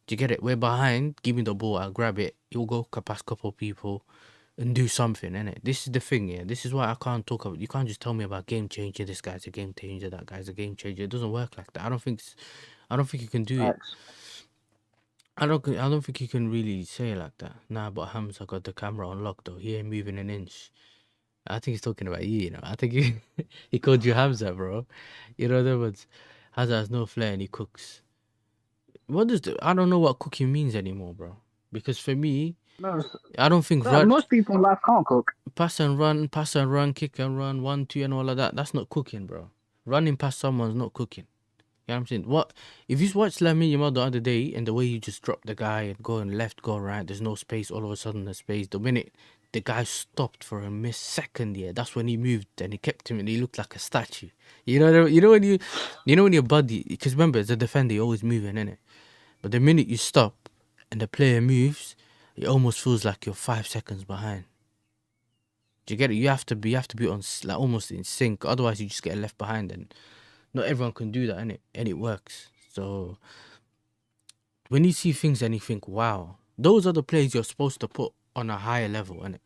Do you get it? We're behind, give me the ball, I'll grab it. You'll go past a couple of people and do something, innit? This is the thing, yeah. This is why I can't talk about. You can't just tell me about game changer. This guy's a game changer. That guy's a game changer. It doesn't work like that. I don't think you can do it. Facts. I don't think you can really say it like that. Nah, but Hamza got the camera on lock though. He ain't moving an inch. I think he's talking about you. You know. I think he called you Hamza, bro. You know, in other words, Hamza has no flair and he cooks. I don't know what cooking means anymore, bro. Because for me, No, I don't think most people in life can't cook. pass and run, kick and run, 1, 2, and all of that. That's not cooking, bro. Running past someone's not cooking. You know what I'm saying? What if you watch Lamine Yamal the other day and the way you just drop the guy and go and left, go right, there's no space, all of a sudden there's space. The minute the guy stopped for a second, yeah, that's when he moved and he kept him and he looked like a statue. You know when your body, because remember as a defender you're always moving, innit? But the minute you stop and the player moves, it almost feels like you're 5 seconds behind. Do you get it? You have to be on like almost in sync. Otherwise, you just get left behind, and not everyone can do that, and it works. So when you see things and you think, "Wow, those are the players you're supposed to put on a higher level," and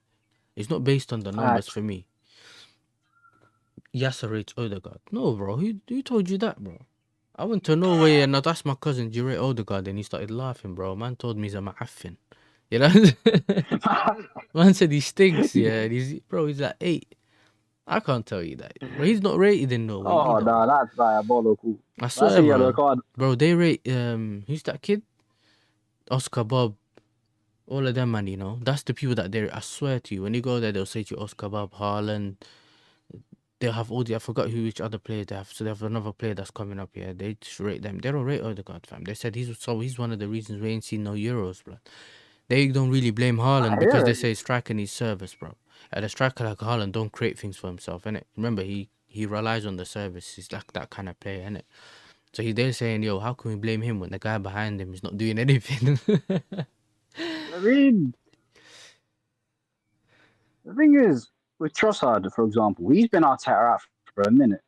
it's not based on the numbers Facts. for me. Yasser rates Odegaard. No, bro. Who told you that, bro? I went to Norway and I'd asked my cousin, "Do you rate Odegaard?" And he started laughing, bro. Man told me he's a ma'affin. You know? Man said he stinks, yeah. And he's like 8. I can't tell you that. Bro, he's not rated in Norway Oh either. no, that's diabolical. I That's swear, a yellow bro. card. Bro, they rate who's that kid? Oscar Bob. All of them, man, you know. That's the people that they I swear to you, when you go there, they'll say to you Oscar Bob, Haaland. They'll have all the I forgot who which other player they have. So they have another player that's coming up here. They just rate them. They don't rate Odegaard, fam. They said he's one of the reasons we ain't seen no Euros, bro. They don't really blame Haaland I because hear they it. say striker needs service, bro. And a striker like Haaland don't create things for himself, innit? Remember, he relies on the service. He's like that kind of player, innit? So they're saying, yo, how can we blame him when the guy behind him is not doing anything? I mean, the thing is, with Trossard, for example, he's been our tear out for a minute.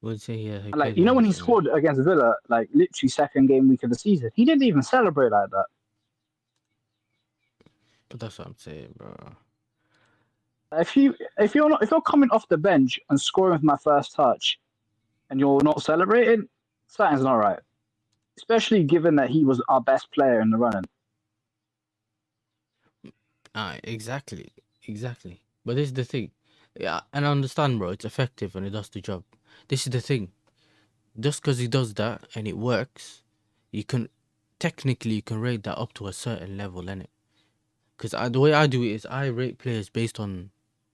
We'll say, yeah, he Like, played you know, when he once, yeah. scored against Villa, like literally second game week of the season, he didn't even celebrate like that. But that's what I'm saying, bro. If you're coming off the bench and scoring with my first touch, and you're not celebrating, something's not right. Especially given that he was our best player in the running. Exactly. But this is the thing. Yeah, and I understand, bro. It's effective and it does the job. This is the thing. Just because he does that and it works, you can technically you can rate that up to a certain level, innit? Because the way I do it is I rate players based on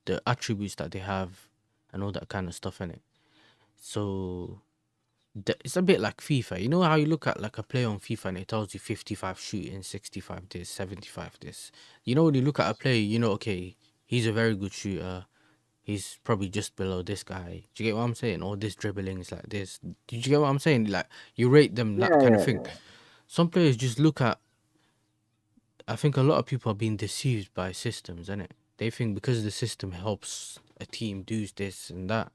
the attributes that they have and all that kind of stuff, innit? So it's a bit like FIFA. You know how you look at like a player on FIFA and it tells you 55 shooting, 65 this, 75 this. You know when you look at a player, you know, okay, he's a very good shooter. He's probably just below this guy. Do you get what I'm saying? Or this dribbling is like this. Did you get what I'm saying? Like you rate them that kind of thing. Yeah. Some players just look at. I think a lot of people are being deceived by systems, innit? They think because the system helps a team do this and that,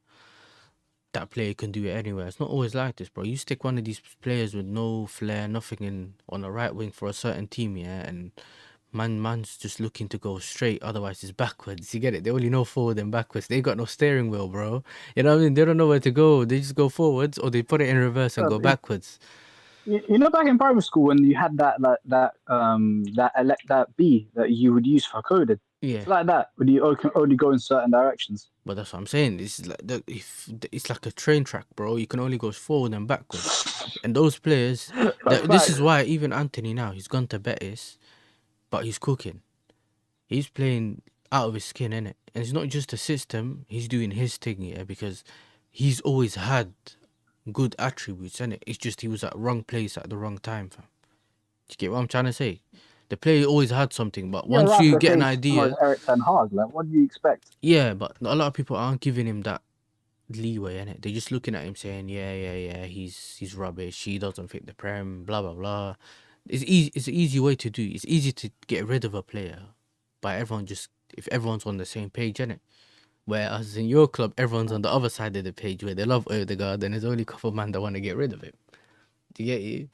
that player can do it anywhere. It's not always like this, bro. You stick one of these players with no flair, nothing in on the right wing for a certain team, yeah, and Man's just looking to go straight, otherwise it's backwards. You get it? They only know forward and backwards. They got no steering wheel, bro. You know what I mean? They don't know where to go. They just go forwards or they put it in reverse and go backwards. You know, back in primary school when you had that B that you would use for coding. Yeah. It's like that, when you can only go in certain directions. But that's what I'm saying. It's like it's like a train track, bro. You can only go forward and backwards. And those players, this is why even Anthony now, he's gone to Betis, but he's cooking. He's playing out of his skin, innit? And it's not just a system. He's doing his thing, yeah, because he's always had good attributes, innit? It's just he was at the wrong place at the wrong time, fam. Do you get what I'm trying to say? The player always had something, but once you get an idea, Eric Ten Hag, like, what do you expect? Yeah, but a lot of people aren't giving him that leeway, innit? They're just looking at him saying, yeah, he's rubbish. He doesn't fit the prem, blah blah blah. It's easy. It's an easy way to do. It's easy to get rid of a player, by everyone just if everyone's on the same page, innit? Whereas in your club, everyone's on the other side of the page where they love Odegaard, and there's only a couple of man that want to get rid of him. Do you get you?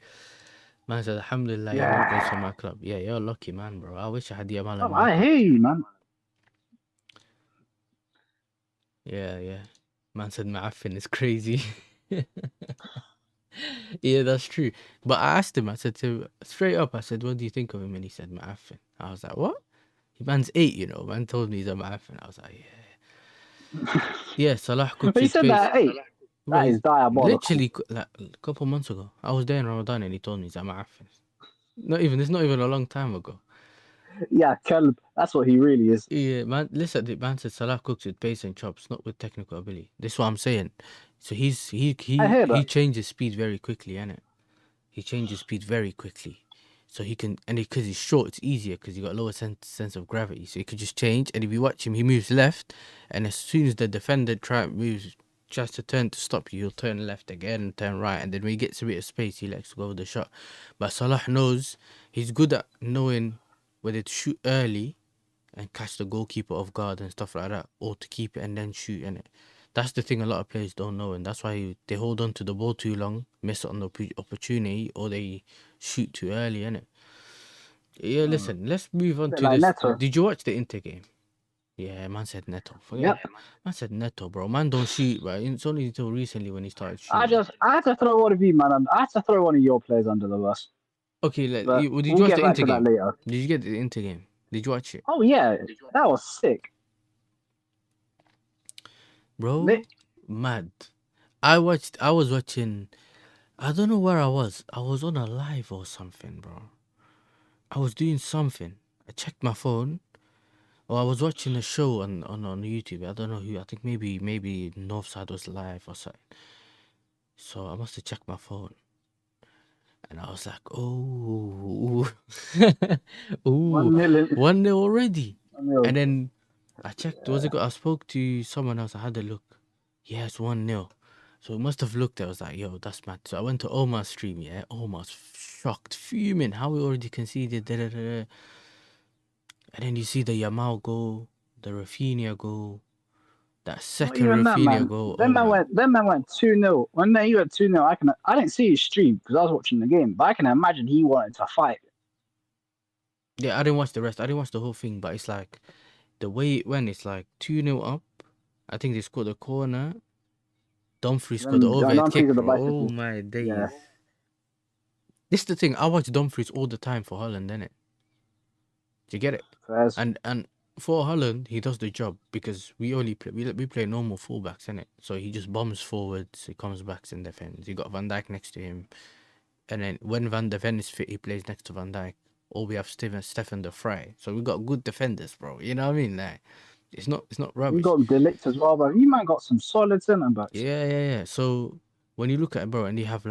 Man said, Alhamdulillah, Yamal plays for my club. Yeah, you're lucky, man, bro. I wish I had Yamal in my I hear you, man. Yeah. Man said Ma'afin is crazy. Yeah, that's true. But I asked him, I said to him, straight up, I said, what do you think of him? And he said, Ma'afin. I was like, what? Man's 8, you know. Man told me he's a Ma'afin. I was like, yeah. Yeah, Salah cooks But he his said pace. that at 8. That is diabolical. Literally, like, a couple months ago. I was there in Ramadan and he told me he's a Ma'afin. It's not even a long time ago. Yeah, Kelb, that's what he really is. Yeah, man. Listen, the man said Salah cooks with pace and chops, not with technical ability. This is what I'm saying. So he changes speed very quickly, innit? He changes speed very quickly, so he can, and because he's short, it's easier because he got lower sense of gravity, so he could just change. And if you watch him, he moves left, and as soon as the defender tries to turn to stop you, he'll turn left again and turn right, and then when he gets a bit of space, he likes to go with the shot. But Salah knows, he's good at knowing whether to shoot early and catch the goalkeeper off guard and stuff like that, or to keep it and then shoot in it. That's the thing a lot of players don't know, and that's why they hold on to the ball too long, miss on the opportunity, or they shoot too early, innit? Yeah, listen, let's move on to this. Neto. Did you watch the Inter game? Yeah, man said Neto. Man said Neto, bro. Man don't shoot, right? It's only until recently when he started shooting. I had to throw one of you, man. I had to throw one of your players under the bus. Okay, did you watch the Inter game? Later. Did you get the Inter game? Did you watch it? Oh yeah, that was sick. Bro, mad. I was watching, I don't know where I was. I was on a live or something, bro. I was doing something. I checked my phone. Or I was watching a show on YouTube. I don't know who. I think maybe Northside was live or something. So I must have checked my phone. And I was like, oh. Ooh. 1-0 already. 1-0. And then I checked, I spoke to someone else. I had a look. Yeah, it's 1-0. So it must have looked. I was like, yo, that's mad. So I went to Omar's stream, yeah. Omar's shocked, fuming. How we already conceded. And then you see the Yamal goal, the Rafinha goal, that second Rafinha goal. Then man went 2-0. When he went 2-0, I didn't see his stream because I was watching the game, but I can imagine he wanted to fight. Yeah, I didn't watch the rest. I didn't watch the whole thing, but it's like the way it went, it's like 2-0 up. I think they scored a corner. Dumfries scored the overhead kick. Oh my days. Yeah. This is the thing. I watch Dumfries all the time for Holland, innit? Do you get it? Fairs. And for Holland, he does the job because we play normal fullbacks, innit? So he just bombs forwards, he comes back and defends. You got Van Dijk next to him, and then when Van de Ven is fit, he plays next to Van Dijk. Or we have Stefan de Vrij. So we got good defenders, bro. You know what I mean? Like, it's not rubbish. We got Delict as well, but you might got some solid centre backs. Yeah. So when you look at it, bro, and you have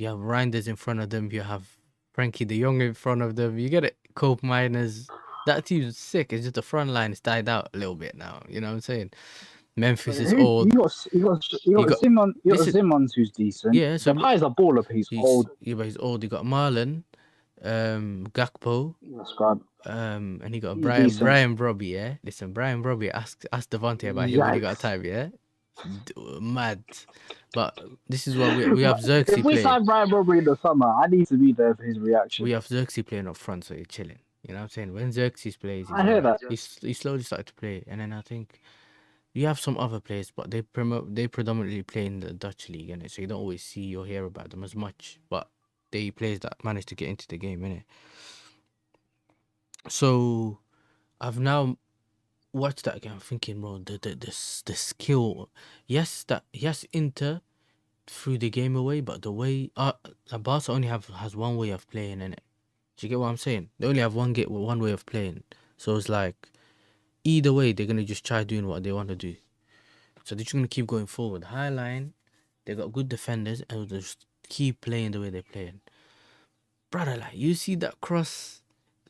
Reinders in front of them, you have Frankie de Jong in front of them, you get it. Cope Miners. That team's sick. It's just the front line has died out a little bit now. You know what I'm saying? Memphis is old. You got Simmons who's decent. Yeah, so Depay's a baller, but he's old. Yeah, but he's old. You got Marlon, Gakpo, and he got Brian Brobby. Yeah, listen, Brian Brobby. Ask Devante about him when he got time. Yeah, mad. But this is what we have Xerxes playing. If we sign Brian Brobby in the summer, I need to be there for his reaction. We have Xerxes playing up front, so you're chilling. You know what I'm saying? When Xerxes plays, he's I hear alright. that. He slowly started to play, and then I think you have some other players, but they predominantly play in the Dutch league, innit? So you don't always see or hear about them as much. But they players that manage to get into the game, innit? So I've now watched that again, thinking, bro, the skill. Yes, Inter threw the game away, but the way Barca only has one way of playing in it. Do you get what I'm saying? They only have one way of playing. So it's like either way, they're gonna just try doing what they want to do. So they're just gonna keep going forward. High line, they got good defenders, and they'll just keep playing the way they're playing. Brother, like you see that cross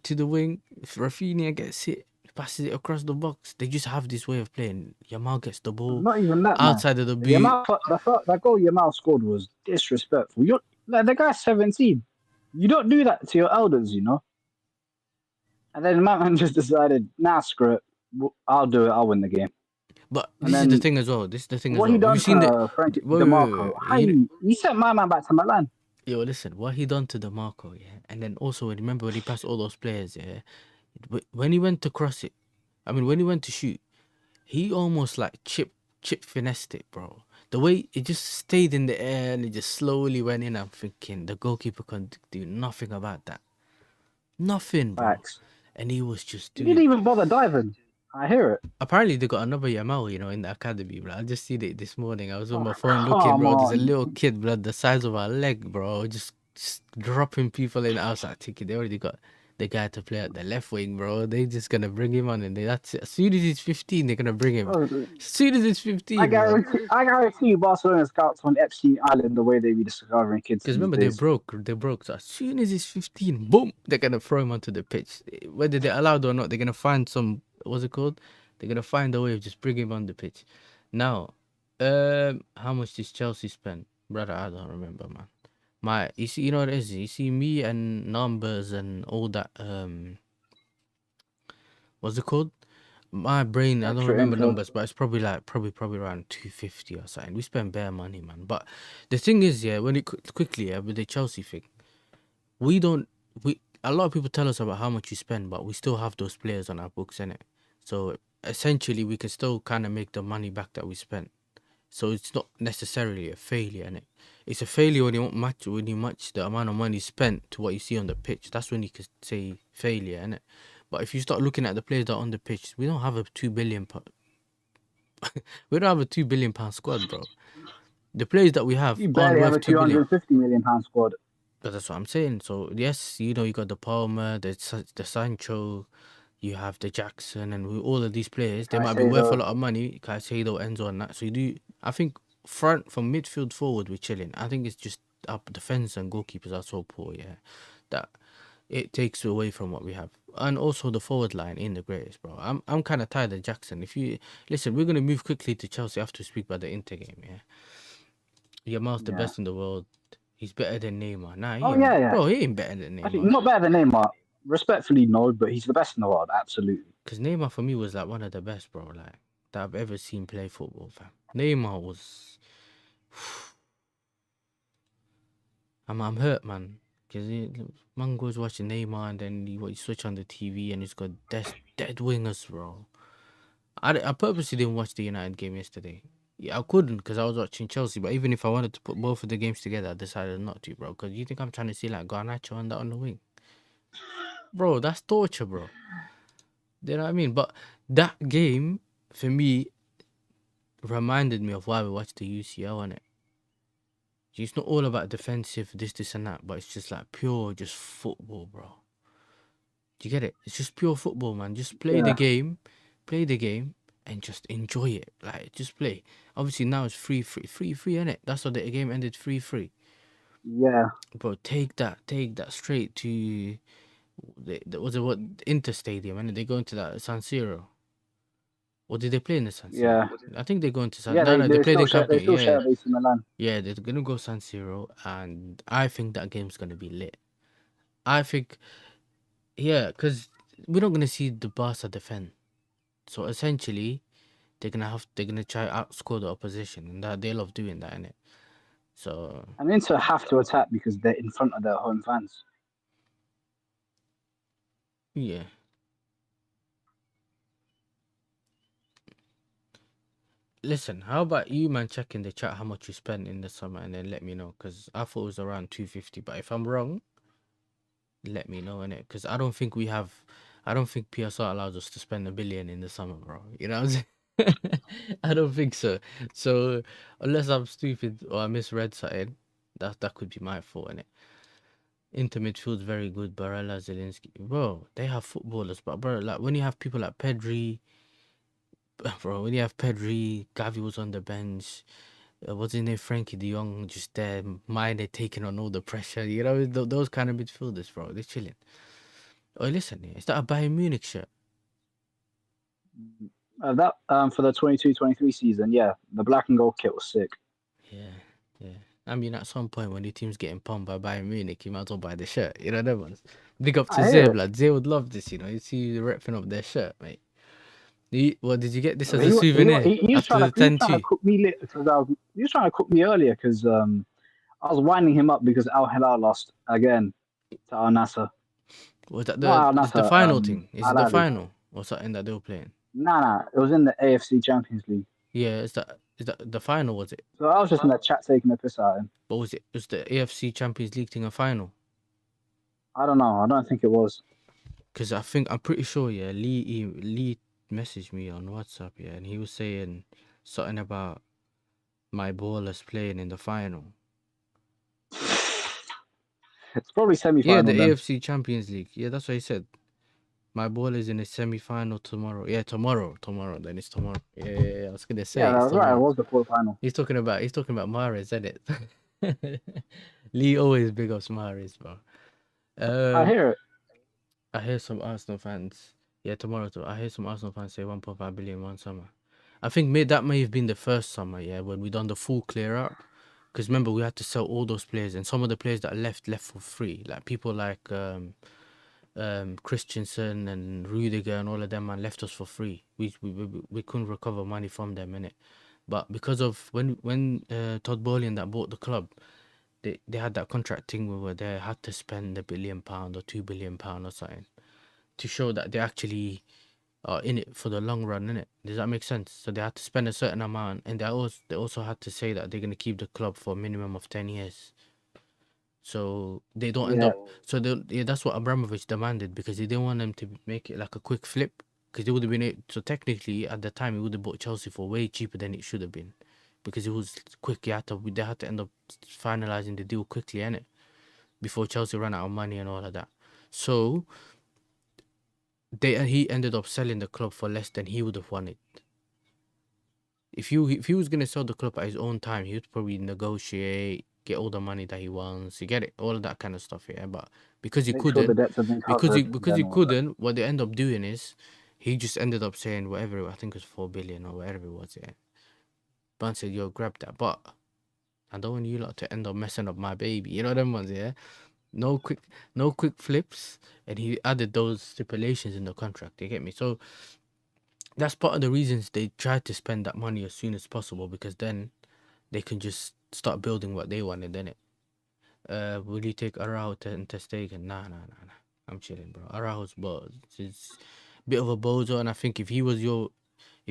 to the wing, if Rafinha gets hit, passes it across the box. They just have this way of playing. Yamal gets the ball Not even that, man. outside of the The boot. Yamal, that goal Yamal scored was disrespectful. You're like the guy's 17. You don't do that to your elders, you know. And then man just decided, nah, screw it. I'll do it. I'll win the game. But And this is the then thing as well. This is the thing as what he well. Have you done seen the? to Frank Wait. DeMarco? He sent my man back to Milan. Yo, listen. What he done to the Marco, yeah, and then also remember when he passed all those players, yeah. When he went to cross it, I mean, when he went to shoot, he almost like chip finessed it, bro. The way it just stayed in the air and it just slowly went in. I'm thinking the goalkeeper can do nothing about that. Nothing, bro. Facts. And he was just He didn't doing. even bother diving. I hear it. Apparently they got another Yamal, in the academy, bro. I just seen it this morning. I was on Oh, my phone looking, come bro. There's a on. little kid, bro, the size of a leg, bro. Just dropping people in. I was like, thinking they already got the guy to play at the left wing, bro. They just gonna bring him on, and that's it. As soon as he's 15, they're gonna bring him. Bro, As soon as he's 15, bro. I guarantee you Barcelona scouts on Epstein Island the way they be discovering kids Because these remember, days. they broke. So as soon as he's 15, boom, they're gonna throw him onto the pitch. Whether they're allowed or not, they're gonna find some. What's it called? They're gonna find a way of just bring him on the pitch. Now, how much did Chelsea spend, brother? I don't remember, man. You see, you know what it is. You see, me and numbers and all that. What's it called? My brain, I don't Extra remember info. numbers, but it's probably around 250 or something. We spend bare money, man. But the thing is, yeah, when it quickly, yeah, with the Chelsea thing, we don't. We a lot of people tell us about how much you spend, but we still have those players on our books, innit? So essentially, we can still kind of make the money back that we spent. So it's not necessarily a failure, innit? It's a failure when you match the amount of money spent to what you see on the pitch. That's when you could say failure, innit? But if you start looking at the players that are on the pitch, we don't have a 2 billion. We don't have a £2 billion squad, bro. The players that we have You aren't barely have worth a 2 billion. £250 million squad. But that's what I'm saying. So yes, you got the Palmer, the Sancho, you have the Jackson, and all of these players. They might be worth a Caicedo. lot of money. Caicedo, Enzo, and that. So you do. I think front from midfield forward we're chilling. I think it's just our defense and goalkeepers are so poor. Yeah, that it takes away from what we have, and also the forward line in the greatest, bro. I'm kind of tired of Jackson. If you listen, we're gonna move quickly to Chelsea after we speak about the Inter game. Yeah, Yamal's the Yeah. best in the world. He's better than Neymar. Nah, Oh, yeah. bro, he ain't better than Actually, Neymar. not better than Neymar. Respectfully, no, but he's the best in the world. Absolutely. Because Neymar for me was like one of the best, bro. Like that I've ever seen play football, fam. Neymar was. I'm hurt, man. Because man goes watching Neymar and then you switch on the TV and it's got dead wingers, bro. I purposely didn't watch the United game yesterday. Yeah, I couldn't because I was watching Chelsea. But even if I wanted to put both of the games together, I decided not to, bro. Because you think I'm trying to see like Garnacho and that on the wing, bro? That's torture, bro. You know what I mean? But that game for me reminded me of why we watched the UCL on it. It's not all about defensive, this, and that, but it's just like pure, just football, bro. Do you get it? It's just pure football, man. Just play the game, and just enjoy it. Like, just play. Obviously, now it's free, innit? That's why the game ended 3-3. Yeah. Bro, take that straight to what Inter Stadium, and they go into that San Siro. Or did they play in the San Siro? Yeah. I think they go into San. Yeah, No, they played in Camp Nou. they still Yeah, share AC Milan. yeah, they're gonna go San Siro, and I think that game's gonna be lit. I think, yeah, because we're not gonna see the Barca defend. So essentially, they're gonna try outscore the opposition, and that they love doing that, innit? So And Inter have to attack because they're in front of their home fans. Yeah. Listen, how about you, man? Check in the chat how much you spent in the summer, and then let me know. Cause I thought it was around 250, but if I'm wrong, let me know in it. Cause I don't think PSR allows us to spend 1 billion in the summer, bro. You know what I'm saying? I don't think so. So unless I'm stupid or I misread something, that could be my fault in it. Inter midfield's very good. Barella, Zelinski, bro. They have footballers, but bro, like when you have people like Pedri, bro. When you have Pedri, Gavi was on the bench. What's his name? Frankie De Jong just there, minor taking on all the pressure. You know, those kind of midfielders, bro. They're chilling. Oh, listen, is that a Bayern Munich shirt? That for the 22-23 season, yeah, the black and gold kit was sick. Yeah, yeah. I mean, at some point when your team's getting pumped by Bayern Munich, you might as well buy the shirt. You know that ones. Big up to I Zay, hear it. blood. Zay would love this. You know, you see you repping up their shirt, mate. What did you get this as a He, souvenir he was after trying the to he was trying to 10-2? cook me lit because he was trying to cook me earlier because I was winding him up because Al Hilal lost again to Al Nassr. Was that Not Al the Nassr, final thing? Is it Al the Ali. final or something that they were playing? Nah, it was in the AFC Champions League. Yeah, is that the final? Was it? So I was just in the chat taking a piss out of him. What was it? It was the AFC Champions League thing a final? I don't know. I don't think it was. Because I'm pretty sure, yeah, Lee messaged me on WhatsApp, yeah, and he was saying something about my ballers playing in the final. It's probably Yeah, the semi-final then. AFC Champions League. Yeah, that's what he said. My ballers in the semi-final tomorrow. Yeah, tomorrow. Then it's tomorrow. Yeah. I was gonna say Yeah, it's that's right. It tomorrow. was the quarterfinal. He's talking about Mahrez, isn't it? Lee always big ups Mahrez, bro. I Um, hear it. I hear some Arsenal fans. Yeah, tomorrow too. I hear some Arsenal fans say 1.5 billion one summer. I think that may have been the first summer, yeah, when we done the full clear out. Because remember, we had to sell all those players, and some of the players that left for free. Like people like Christensen and Rudiger and all of them, man, left us for free. We couldn't recover money from them, innit? But because of when Todd Bowley and that bought the club, they had that contract thing where they had to spend £1 billion or £2 billion or something to show that they actually are in it for the long run, innit? Does that make sense? So they had to spend a certain amount, and they also had to say that they're gonna keep the club for a minimum of 10 years. So they don't end Yeah, up. So that's what Abramovich demanded because he didn't want them to make it like a quick flip. Because they would have been so technically at the time he would have bought Chelsea for way cheaper than it should have been, because it was quick. They had to end up finalizing the deal quickly, innit? Before Chelsea ran out of money and all of that. So he ended up selling the club for less than he would have wanted. If he was gonna sell the club at his own time, he would probably negotiate, get all the money that he wants, you get it, all of that kind of stuff, yeah. But because he make sure the couldn't, debts have been covered and because then he all that. couldn't, what they end up doing is he just ended up saying whatever, I think it was 4 billion or whatever it was, yeah. Ban said, "Yo, grab that," but I don't want you lot to end up messing up my baby. You know them ones, yeah. No quick flips, and he added those stipulations in the contract. You get me? So that's part of the reasons they tried to spend that money as soon as possible, because then they can just start building what they wanted, then it. Will you take Araujo and Testegen? Nah. I'm chilling, bro. Araujo's it's a bit of a bozo, and I think if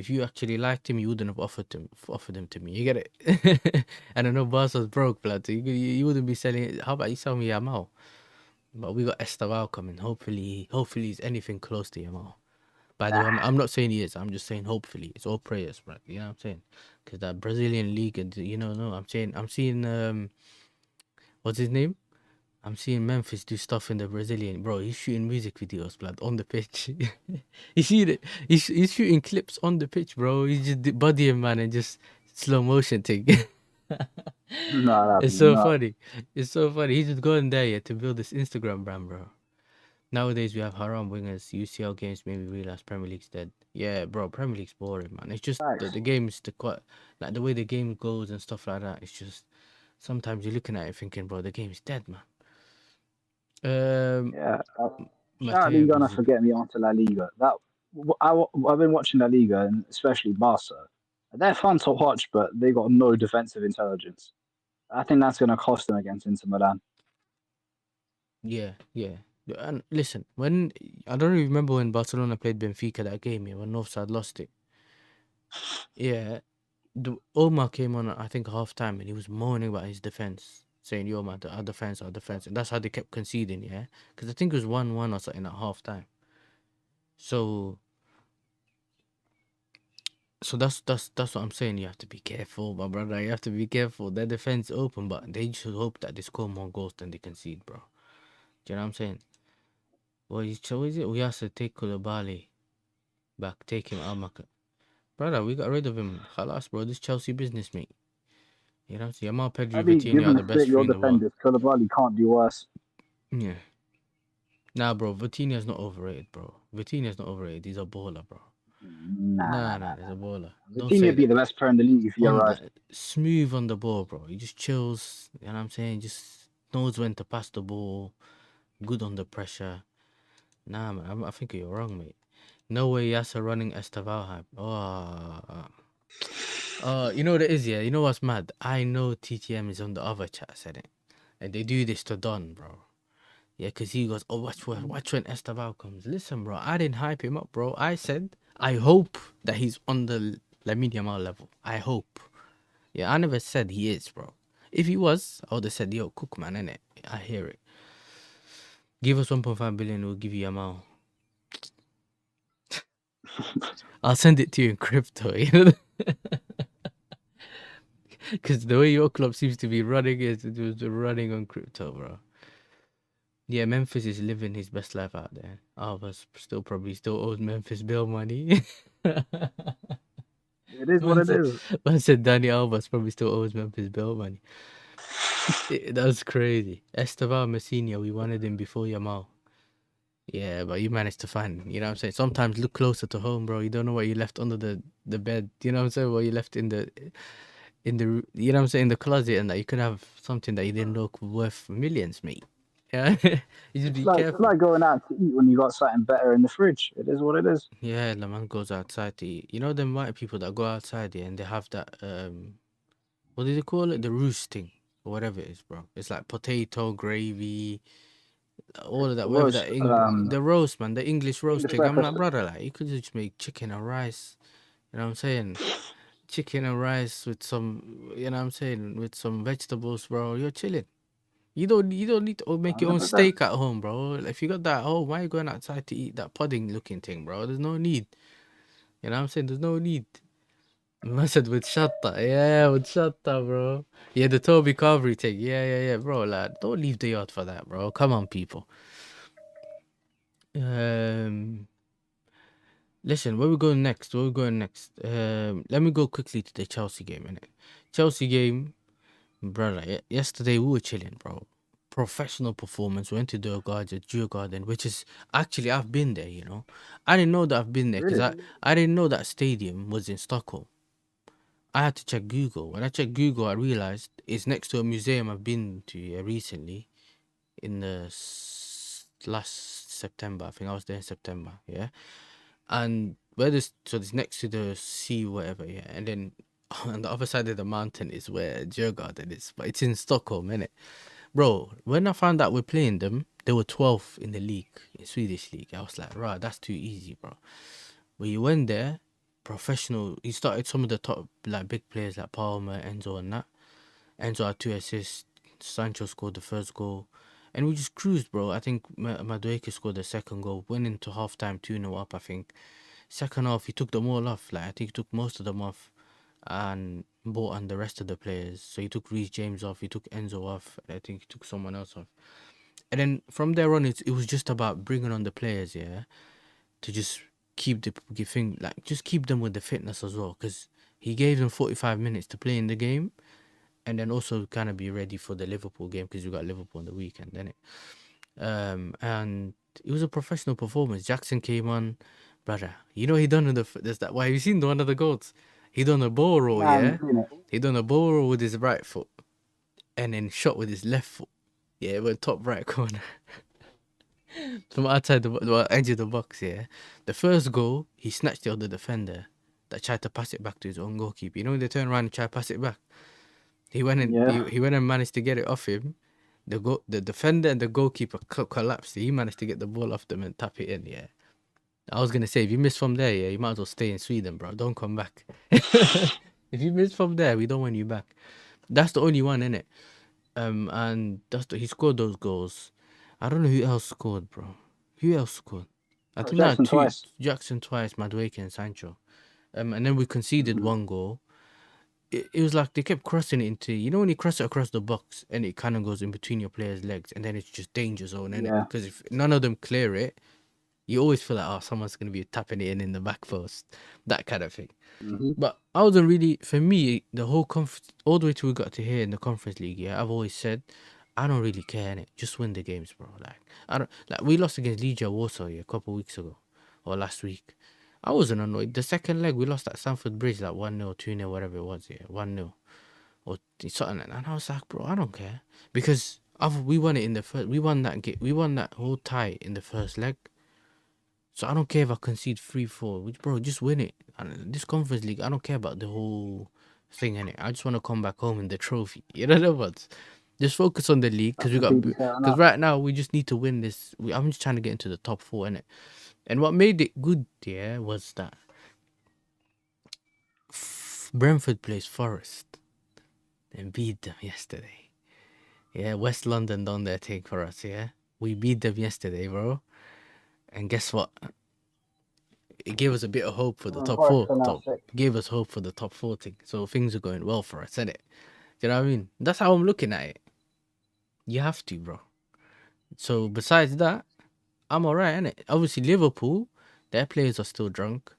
you actually liked him, you wouldn't have offered him to me. You get it? And I know Barca's broke, blood. So you wouldn't be selling it. How about you sell me Yamal? But we got Estaval coming. Hopefully he's anything close to Yamal. By the way, Nah, I'm not saying he is. I'm just saying hopefully. It's all prayers, bro. You know what I'm saying? Because that Brazilian league, no, I'm seeing what's his name? I'm seeing Memphis do stuff in the Brazilian, bro. He's shooting music videos, blood, on the pitch. You see it? He's shooting clips on the pitch, bro. He's just bodying, man, and just slow motion thing. no, It's so no. funny. It's so funny. He's just going there, yeah, to build this Instagram brand, bro. Nowadays we have haram wingers. UCL games made me realize Premier League's dead. Yeah, bro, Premier League's boring, man. It's just the Thanks. game's the quite like the way the game goes and stuff like that. It's just sometimes you're looking at it thinking, bro, the game's dead, man. Yeah. Shout out Mateo Liga and I Brazil. forget me onto La Liga. I've been watching La Liga and especially Barca. They're fun to watch, but they got no defensive intelligence. I think that's going to cost them against Inter Milan. Yeah. And listen, when I don't even remember when Barcelona played Benfica that game, yeah, when Northside lost it. Yeah, Omar came on, I think, half time, and he was moaning about his defense, saying, "Yo, man, our defense, our defense," and that's how they kept conceding. Yeah, because I think it was 1-1 or something at half time. So, that's what I'm saying. You have to be careful, my brother. You have to be careful. Their defense open, but they should hope that they score more goals than they concede, bro. Do you know what I'm saying? What is it? We have to take Koulibaly back, take him out, brother. We got rid of him. Khalas, bro. This Chelsea business, mate. You know what I'm saying? Yamal, I Pedri, think, Vitinha are given the the state best of three your in the world. defenders, Koulibaly can't do worse. Yeah. Nah, bro. Vitinha's not overrated, bro. Vitinha's not overrated. He's a baller, bro. Nah, nah, Nah, nah, he's a nah. baller. Don't Vitinha say would be that. the best player in the league if he On arrived. smooth on the ball, bro. He just chills. You know what I'm saying? Just knows when to pass the ball. Good on the pressure. Nah, man. I think you're wrong, mate. No way Yasser running Estaval hype. You know what it is, yeah? You know what's mad? I know TTM is on the other chat, said it. And they do this to Don, bro. Yeah, because he goes, oh, watch when Estaval comes. Listen, bro, I didn't hype him up, bro. I said, I hope that he's on the Lamine Yamal level. I hope. Yeah, I never said he is, bro. If he was, I would have said, yo, cook, man, innit? I hear it. Give us 1.5 billion, we'll give you Yamal. I'll send it to you in crypto, you know? Because the way your club seems to be running is it was running on crypto, bro. Yeah, Memphis is living his best life out there. All of us still owes Memphis bill money. It is what Man it said, is. man said Danny Alves probably still owes Memphis bill money. That's crazy. Esteban Messina, we wanted him before Yamal. Yeah, but you managed to find, you know what I'm saying? Sometimes look closer to home, bro. You don't know what you left under the bed. You know what I'm saying? What you left in the you know what I'm saying, the closet, and that you could have something that you didn't know could worth millions, mate. Yeah, you just be It's careful. like going out to eat when you got something better in the fridge. It is what it is. Yeah, the man goes outside to eat. You know them white people that go outside, yeah, and they have that what do they call it? The roosting or whatever it is, bro. It's like potato gravy, all of that, whatever Roast, that the roast, man, the English English roasting. I'm like, breakfast. brother, like you could just make chicken and rice. You know what I'm saying? Chicken and rice with some, you know what I'm saying, with some vegetables, bro. You're chilling. You don't need to make your own 100%. steak at home, bro. Like, if you got that at home, why are you going outside to eat that pudding looking thing, bro? There's no need. You know what I'm saying? There's no need. Man said with shatta. Yeah, with shatta, bro. Yeah, the Toby Carvery thing. Yeah, bro. Like, don't leave the yard for that, bro. Come on, people. Um, Listen, where we going next? Where we going next? Let me go quickly to the Chelsea game, innit? Chelsea game, brother. Yesterday we were chilling, bro. Professional performance. Went to the Garden, which is actually I've been there. You know, I didn't know that I've been there because Really? I didn't know that stadium was in Stockholm. I had to check Google. When I checked Google, I realized it's next to a museum I've been to recently in the last September. I think I was there in September. Yeah, and where this so it's next to the sea, whatever. Yeah, and then on the other side of the mountain is where Djurgården is, but it's in Stockholm, innit? Bro, when I found out we're playing them, they were 12th in the league, in Swedish league. I was like, right, that's too easy, bro. But you went there, professional. You started some of the top, like, big players like Palmer, Enzo, and that. Enzo had 2 assists. Sancho scored the first goal. And we just cruised, bro. I think Madueke scored the second goal. Went into halftime 2-0 up, I think. Second half, he took them all off. Like, I think he took most of them off and brought on the rest of the players. So he took Reece James off, he took Enzo off, and I think he took someone else off. And then from there on, it was just about bringing on the players, yeah, to just keep just keep them with the fitness as well. Because he gave them 45 minutes to play in the game, and then also kind of be ready for the Liverpool game because you got Liverpool on the weekend, then it. And it was a professional performance. Jackson came on, brother. You know he done there's that. Why have you seen the one of the goals? He done a ball roll, Nah, I haven't yeah. seen it. He done a ball roll with his right foot, and then shot with his left foot. Yeah, it went top right corner from outside the edge of the box. Yeah, the first goal he snatched the other defender that tried to pass it back to his own goalkeeper. You know when they turn around and try to pass it back. He went and Yeah. he went and managed to get it off him. the defender and the goalkeeper collapsed. He managed to get the ball off them and tap it in. Yeah, I was gonna say if you miss from there, yeah, you might as well stay in Sweden, bro. Don't come back. If you miss from there, we don't want you back. That's the only one, innit? And he scored those goals. I don't know who else scored, bro. Who else scored? I think that Jackson two twice. Jackson twice, Madueke and Sancho. And then we conceded one goal. It was like they kept crossing it into, you know, when you cross it across the box and it kind of goes in between your player's legs, and then it's just danger zone, innit? Yeah. Because if none of them clear it, you always feel like, oh, someone's gonna be tapping it in the back post, that kind of thing. But I wasn't really, for me, the whole conference, all the way till we got to here in the conference league. Yeah, I've always said, I don't really care, innit? Just win the games, bro. Like I don't like we lost against Legia Warsaw a couple of weeks ago or last week. I wasn't annoyed. The second leg we lost at Stamford Bridge like 1-0, 2-0, whatever it was. Yeah, 1-0 or something like that. And I was like, bro, I don't care because we won it in the first. We won that game. We won that whole tie in the first leg. So I don't care if I concede 3-4. Bro, just win it. And this conference league, I don't care about the whole thing in it. I just want to come back home in the trophy. You know what? Just focus on the league That's completely fair because enough. right now we just need to win this. I'm just trying to get into the top four in it. And what made it good, yeah, was that Brentford plays Forest and beat them yesterday. Yeah, West London done their thing for us. Yeah, we beat them yesterday, bro. And guess what? It gave us a bit of hope for the top Forest four. are now sick. Gave us hope for the top four thing. So things are going well for us, isn't it? You know what I mean? That's how I'm looking at it. You have to, bro. So besides that, I'm alright, innit? Obviously Liverpool, their players are still drunk.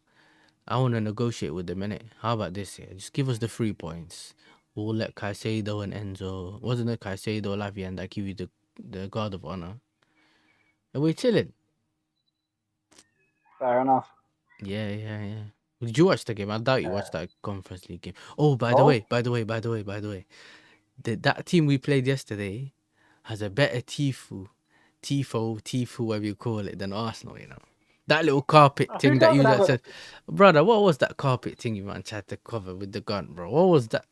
I want to negotiate with them, innit? How about this here? Just give us the 3 points. We'll let Caicedo and Enzo. Wasn't it Caicedo, Lavia, and that give you the guard of honor? And we're chilling. Fair enough. Yeah. Did you watch the game? I doubt you watched that Conference League game. Oh, by the Oh, way, that team we played yesterday has a better Tifo, whatever you call it, than Arsenal, you know. That little carpet who thing that you doesn't have that a? said, brother, what was that carpet thing you man tried to cover with the gun, bro? What was that?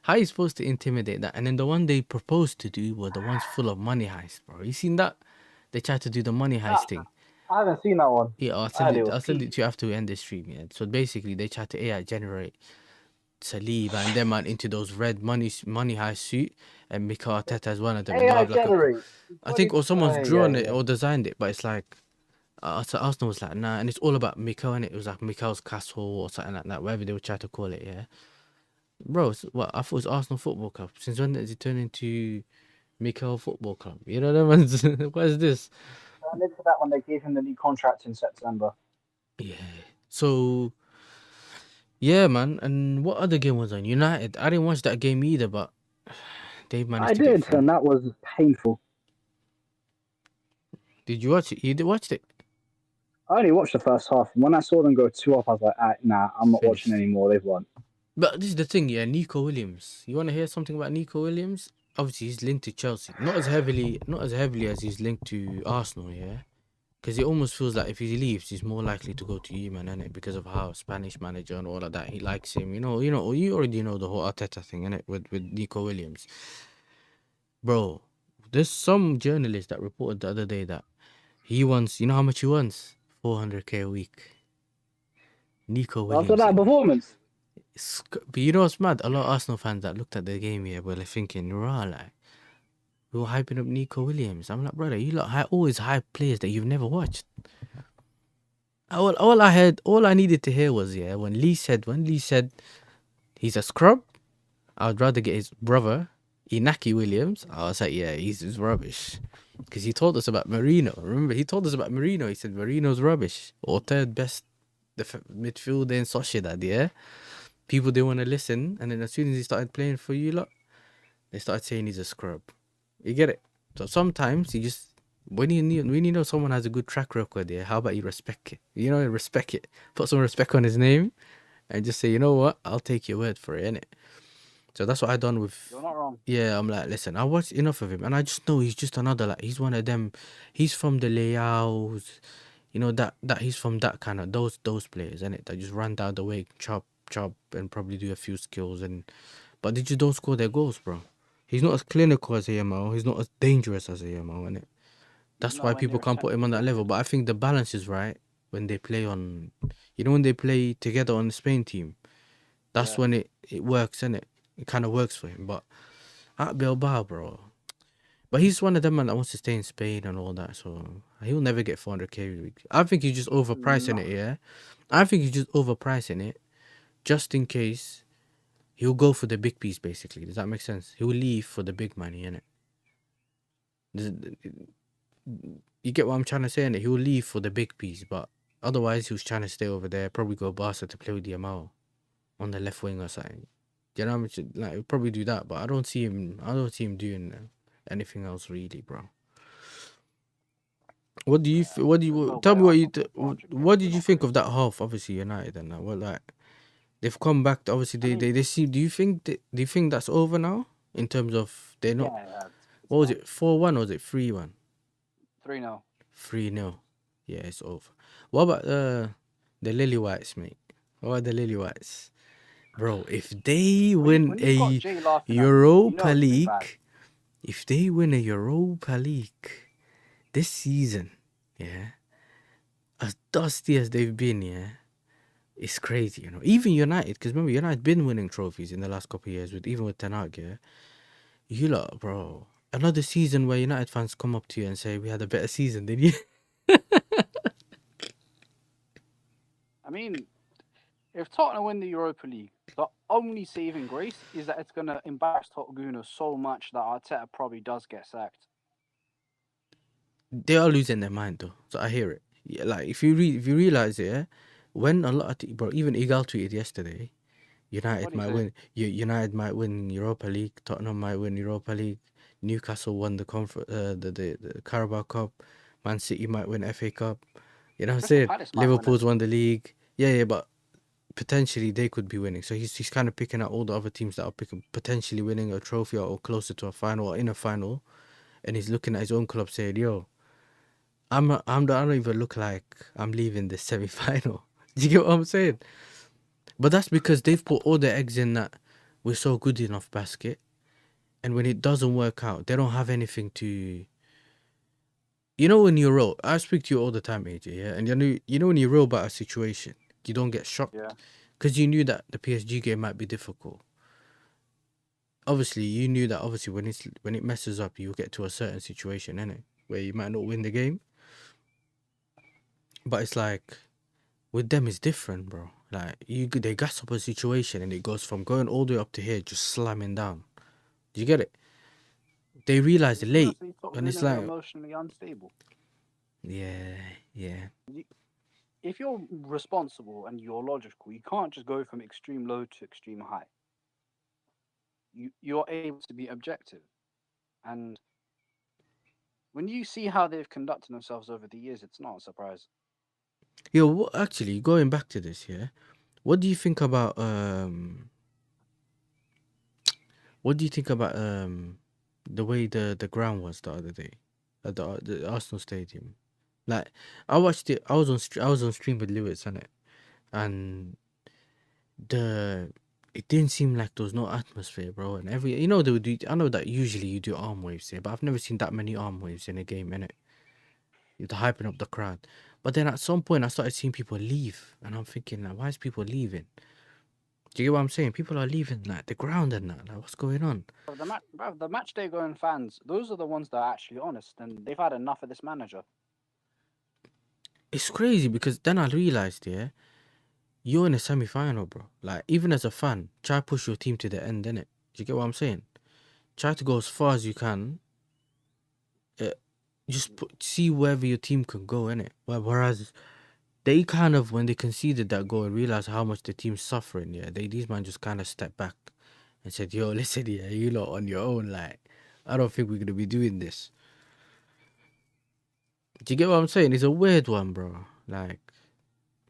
How are you supposed to intimidate that? And then the one they proposed to do were the ones full of money heist, bro. You seen that? They tried to do the money heist thing. I haven't seen that one. Yeah, I heard it was I'll send peak. it to you after we end the stream, yeah. So basically they tried to AI generate Saliba and them man into those red money high suit, and Mikel Arteta as one of them, and they'll AI have like a generate. I think or someone's drawn it Yeah. or designed it, but it's like so Arsenal was like nah, and it's all about Mikel, and it was like Mikel's castle or something like that, whatever they would try to call it, yeah. Bro, what I thought it was Arsenal Football Club. Since when did it turn into Mikel Football Club? You know what I mean? What is this? I lived for that when they gave him the new contract in September. Yeah. So yeah, man. And what other game was on? United. I didn't watch that game either, but they managed I to get did, through. and that was painful. Did you watch it? You did watch it? I only watched the first half. When I saw them go 2-up, I was like, nah, I'm not Finished. watching anymore. They've won. But this is the thing, yeah. Nico Williams. You want to hear something about Nico Williams? Obviously, he's linked to Chelsea. Not as heavily as he's linked to Arsenal, yeah. Because it almost feels like if he leaves, he's more likely to go to you, man, innit? Because of how Spanish manager and all of that, he likes him. You already know the whole Arteta thing, innit? With Nico Williams, bro. There's some journalist that reported the other day that he wants. You know how much he wants? 400k a week. Nico Williams. After that performance. But you know what's mad? A lot of Arsenal fans that looked at the game here were like thinking, rah, like, we were hyping up Nico Williams. I'm like, brother, you lot always hype players that you've never watched. All I needed to hear was, yeah, when Lee said he's a scrub, I would rather get his brother, Inaki Williams. I was like, yeah, he's rubbish. Because he told us about Marino. Remember, he told us about Marino. He said Marino's rubbish. Or third best midfielder in Sociedad, yeah? People didn't want to listen, and then as soon as he started playing for you lot, they started saying he's a scrub. You get it? So sometimes you just when you know someone has a good track record there, how about you respect it? You know, respect it. Put some respect on his name, and just say, you know what, I'll take your word for it, innit? So that's what I done with. You're not wrong. Yeah, I'm like, listen, I watched enough of him, and I just know he's just another he's one of them. He's from the layouts, you know that he's from that kind of those players, innit? That just run down the way, chop, and probably do a few skills, but they just don't score their goals, bro. He's not as clinical as AMO. He's not as dangerous as AMO, innit? That's why Not when people you're can't put him on expected that level. goals. But I think the balance is right when they play on, when they play together on the Spain team. That's Yeah. when it works, innit? It kind of works for him. But at Bilbao, bro. But he's one of them man that wants to stay in Spain and all that, so he'll never get 400k a week. I think he's just overpricing No. it, yeah? I think he's just overpricing it just in case he'll go for the big piece, basically. Does that make sense? He'll leave for the big money, innit? You get what I'm trying to say, innit? He'll leave for the big piece, but otherwise he was trying to stay over there, probably go Barca to play with Yamal on the left wing or something. You know what I mean? Like, he'll probably do that, but I don't see him doing anything else really, bro. What do you? What do There's you? no Tell way me what you. Arsenal put 400k. What They're did you not think of crazy. that half? Obviously United and that. Well, like they've come back. Obviously I mean, they see. Do you think? Do you think that's over now? In terms of they're not. yeah, it's What was done. it? 4-1 or was it 3-1? 3-0. 3-0. Yeah, it's over. What about the Lily Whites, mate? What about the Lily Whites, bro? If they win When you've got a Jay laughing at you, you Europa know it's been bad. League, if they win a Europa League this season, yeah, as dusty as they've been, yeah. It's crazy, Even United, because remember United been winning trophies in the last couple of years with Ten Hag, yeah. You lot, bro. Another season where United fans come up to you and say we had a better season than you. I mean, if Tottenham win the Europa League, the only saving grace is that it's going to embarrass Tottenham so much that Arteta probably does get sacked. They are losing their mind though, so I hear it. Yeah, like if you realize it, yeah, when a lot of bro, even Igal tweeted yesterday, What United do you might say? win. United might win Europa League. Tottenham might win Europa League. Newcastle won the Carabao Cup. Man City might win FA Cup. You know what I'm Crystal saying? Palace might win it. Liverpool's won the league. Yeah, but potentially they could be winning. So he's kind of picking out all the other teams that are potentially winning a trophy or closer to a final or in a final, and he's looking at his own club saying, "Yo, I don't even look like I'm leaving the semi final." Do you get what I'm saying? But that's because they've put all their eggs in that we're so good enough basket, and when it doesn't work out, they don't have anything to. When you roll, I speak to you all the time, AJ, yeah, and when you roll about a situation, you don't get shocked Yeah. because you knew that the PSG game might be difficult. Obviously, you knew that obviously when it messes up, you get to a certain situation, innit, where you might not win the game. But it's like with them, it's different, bro. Like they gas up a situation and it goes from going all the way up to here, just slamming down. Do you get it? They realize it It's because late, they and it's Tottenham are like, emotionally unstable. yeah. If you're responsible and you're logical, you can't just go from extreme low to extreme high. You're able to be objective. And when you see how they've conducted themselves over the years, it's not a surprise. Yo, actually, going back to this, yeah. What do you think about What do you think about the way the ground was the other day at the Arsenal stadium? Like, I watched it. I was on stream with Lewis, on it, and the it didn't seem like there was no atmosphere, bro. And they would do. I know that usually you do arm waves here, but I've never seen that many arm waves in a game, innit? You're hyping up the crowd. But then at some point, I started seeing people leave, and I'm thinking, like, why is people leaving? Do you get what I'm saying? People are leaving like the ground and that. Like, what's going on? The match day going fans, those are the ones that are actually honest, and they've had enough of this manager. It's crazy because then I realized, yeah, you're in a semi-final, bro. Like, even as a fan, try push your team to the end, innit? Do you get what I'm saying? Try to go as far as you can. See wherever your team can go, innit? Whereas they kind of, when they conceded that goal and realized how much the team's suffering, yeah, these man just kind of stepped back and said, "Yo, listen, yeah, you lot on your own. Like, I don't think we're gonna be doing this." Do you get what I'm saying? It's a weird one, bro. Like,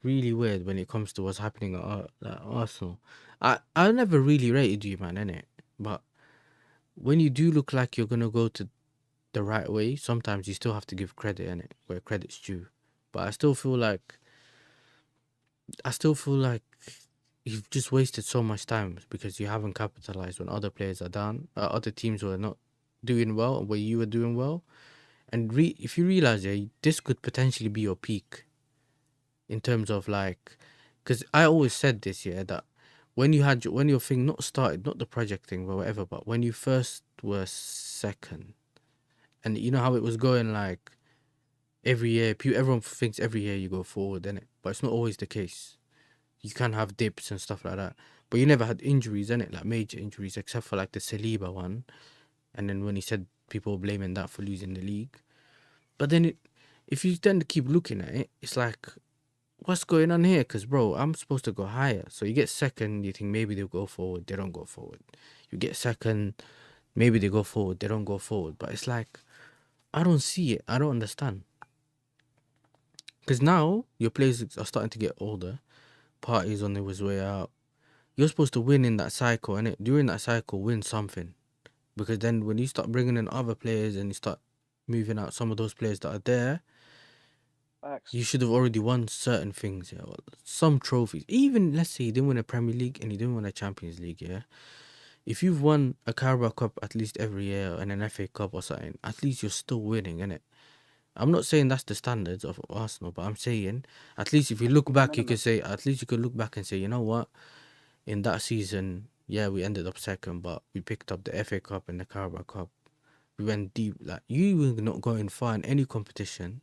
really weird when it comes to what's happening at Arsenal. I never really rated you, man, innit? But when you do look like you're gonna go to the right way, sometimes you still have to give credit, innit, where credit's due. But I still feel like you've just wasted so much time because you haven't capitalized when other players are down, other teams were not doing well, where you were doing well. And if you realize, yeah, this could potentially be your peak in terms of like, because I always said this, yeah, that when you had when your thing not started, not the project thing, but whatever, but when you first were second, and you know how it was going, like every year, everyone thinks every year you go forward, innit? But it's not always the case. You can have dips and stuff like that. But you never had injuries, innit? Like major injuries, except for like the Saliba one. And then when he said people were blaming that for losing the league. But then if you then keep looking at it, it's like, what's going on here? Because, bro, I'm supposed to go higher. So you get second, you think maybe they'll go forward. They don't go forward. You get second, maybe they go forward. They don't go forward. But it's like, I don't see it. I don't understand. Because now your players are starting to get older. Party's on his way out. You're supposed to win in that cycle, and during that cycle, win something. Because then when you start bringing in other players and you start moving out some of those players that are there, Facts. you should have already won certain things, yeah. Some trophies. Even let's say you didn't win a Premier League and you didn't win a Champions League, yeah. If you've won a Carabao Cup at least every year and an FA Cup or something, at least you're still winning, innit? I'm not saying that's the standards of Arsenal, but I'm saying at least if you look back, you Minimum. could say at least you could look back and say, you know what, in that season, yeah, we ended up second, but we picked up the FA Cup and the Carabao Cup. We went deep. Like you were not going far in any competition.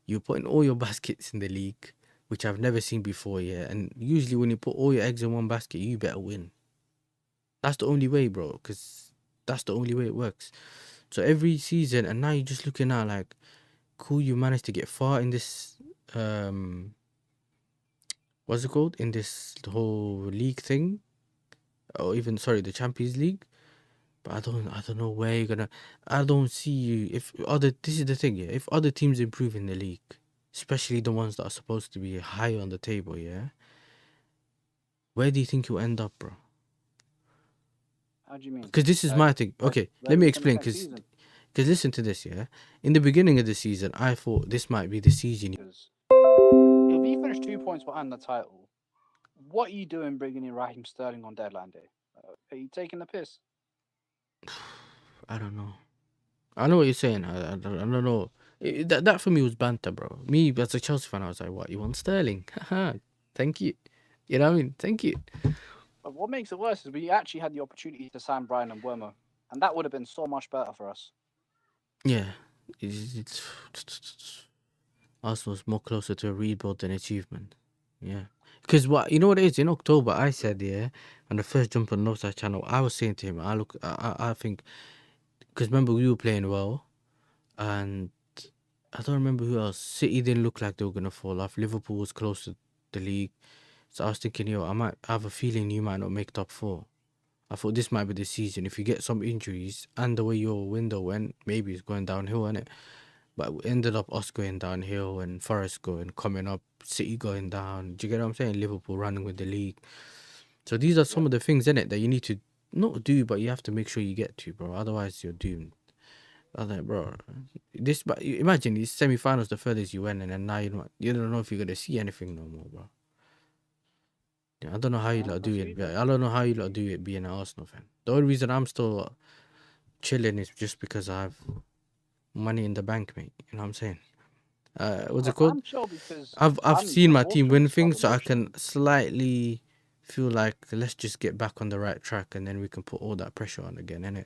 You're putting all your baskets in the league, which I've never seen before. Yeah, and usually when you put all your eggs in one basket, you better win. That's the only way, bro. Because that's the only way it works. So every season, and now you're just looking at like, cool, you managed to get far in this what's it called, in this whole league thing, or even sorry, the Champions League. But I don't know where you're gonna. I don't see you. If other, this is the thing, yeah. If other teams improve in the league, especially the ones that are supposed to be high on the table, yeah, where do you think you'll end up, bro? How do you mean? Because this is my thing. Okay, Where let we me finish explain. next season? Because listen to this, yeah. In the beginning of the season, I thought this might be the season. Because if you finish 2 points behind the title, what are you doing bringing in Raheem Sterling on deadline day? Are you taking the piss? I don't know. I know what you're saying. I don't know. That for me was banter, bro. Me as a Chelsea fan, I was like, "What, you want Sterling? Haha, thank you." You know what I mean? Thank you. But what makes it worse is we actually had the opportunity to sign Brian and Werner, and that would have been so much better for us. Yeah, it's Arsenal's more closer to a rebuild than achievement. Yeah, because what you know what it is in October, I said, yeah, on the first jump on Northside channel, I was saying to him, I think, because remember we were playing well, and I don't remember who else. City didn't look like they were gonna fall off. Liverpool was close to the league, so I was thinking, yo, I have a feeling you might not make top four. I thought this might be the season. If you get some injuries and the way your window went, maybe it's going downhill, innit? But it ended up us going downhill and Forest coming up, City going down. Do you get what I'm saying? Liverpool running with the league. So these are some Yep. of the things in it that you need to not do, but you have to make sure you get to, bro. Otherwise, you're doomed. I was like, bro, this. But imagine these semi-finals, the furthest you went, and then now you don't know if you're gonna see anything no more, bro. Yeah, I don't know how you lot do it. Proceed. I don't know how you lot do it being an Arsenal fan. The only reason I'm still chilling is just because I have money in the bank, mate. You know what I'm saying? What's it called? I'm chill because I've I'm seen my team emotional win as fuck things, with so I watching can them. slightly feel like let's just get back on the right track, and then we can put all that pressure on again, innit?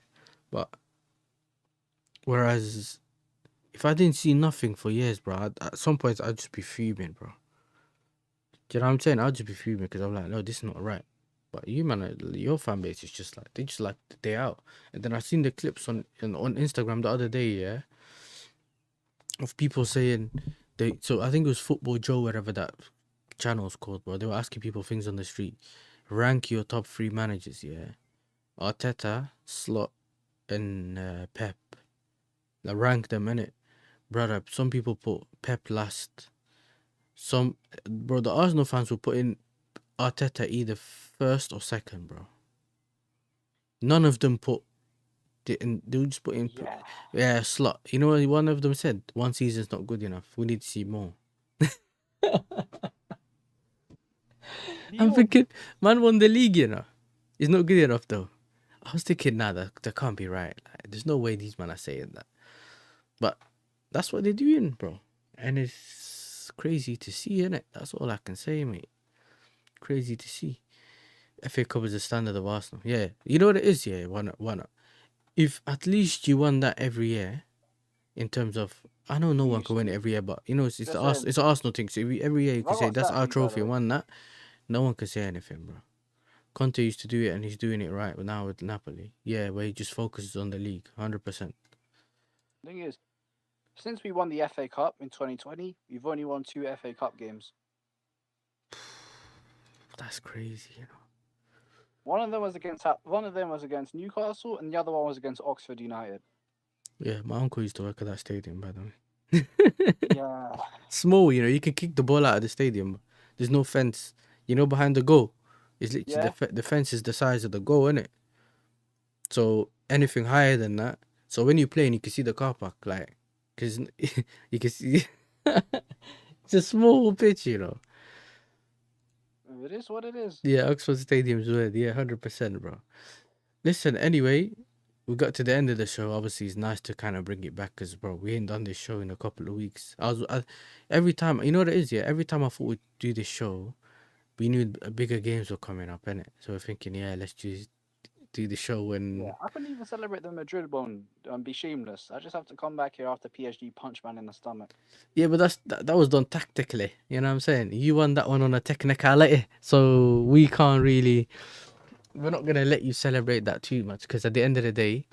But whereas if I didn't see nothing for years, bro, at some points I'd just be fuming, bro. Do you know what I'm saying? I'd just be fuming because I'm like, no, this is not right. But you, man, your fan base is just like they just like the day out. And then I seen the clips on Instagram the other day, yeah, of people saying they. So I think it was Football Joe, whatever that channel's called, bro. They were asking people things on the street. Rank your top three managers, yeah. Arteta, Slot, and Pep. Like, rank them, innit? Brother, some people put Pep last. Some, bro, the Arsenal fans will put in Arteta either first or second, bro. None of them put, they'll just put in, Yeah. yeah, Slot. You know what one of them said? One season's not good enough. We need to see more. I'm You're thinking, man won the league, you know. He's not good enough though. I was thinking, nah, that can't be right. Like, there's no way these men are saying that. But that's what they're doing, bro. And it's crazy to see, innit? That's all I can say, mate. Crazy to see. FA Cup is the standard of Arsenal. Yeah. You know what it is, yeah? Why not? Why not? If at least you won that every year, in terms of, I know no you one used can win to. it every year, but you know, it's Just the saying. It's an Arsenal thing. So every year you Have can I say got a that's stat our for you, by the trophy and way? won that. No one can say anything, bro. Conte used to do it and he's doing it right now with Napoli. Yeah, where he just focuses on the league, 100%. The thing is, since we won the FA Cup in 2020, we've only won 2 FA Cup games. That's crazy, you know. One of them was against Newcastle, and the other one was against Oxford United. Yeah, my uncle used to work at that stadium, by the way. Yeah. Small, you know, you can kick the ball out of the stadium. There's no fence. You know, behind the goal, it's literally Yeah. the fence is the size of the goal, isn't it? So anything higher than that. So when you play and you can see the car park, like, because you can see it's a small pitch, you know. It is what it is. Yeah, Oxford Stadium's weird. Yeah, 100%, bro. Listen, anyway, we got to the end of the show. Obviously, it's nice to kind of bring it back because, bro, we ain't done this show in a couple of weeks. Every time, you know what it is, yeah? Every time I thought we'd do this show, we knew bigger games were coming up, innit? So we're thinking, yeah, let's just do the show Yeah, when. I couldn't even celebrate the Madrid one and be shameless. I just have to come back here after PSG punch man in the stomach. Yeah, but that was done tactically. You know what I'm saying? You won that one on a technicality, so we can't really. We're not gonna let you celebrate that too much because at the end of the day,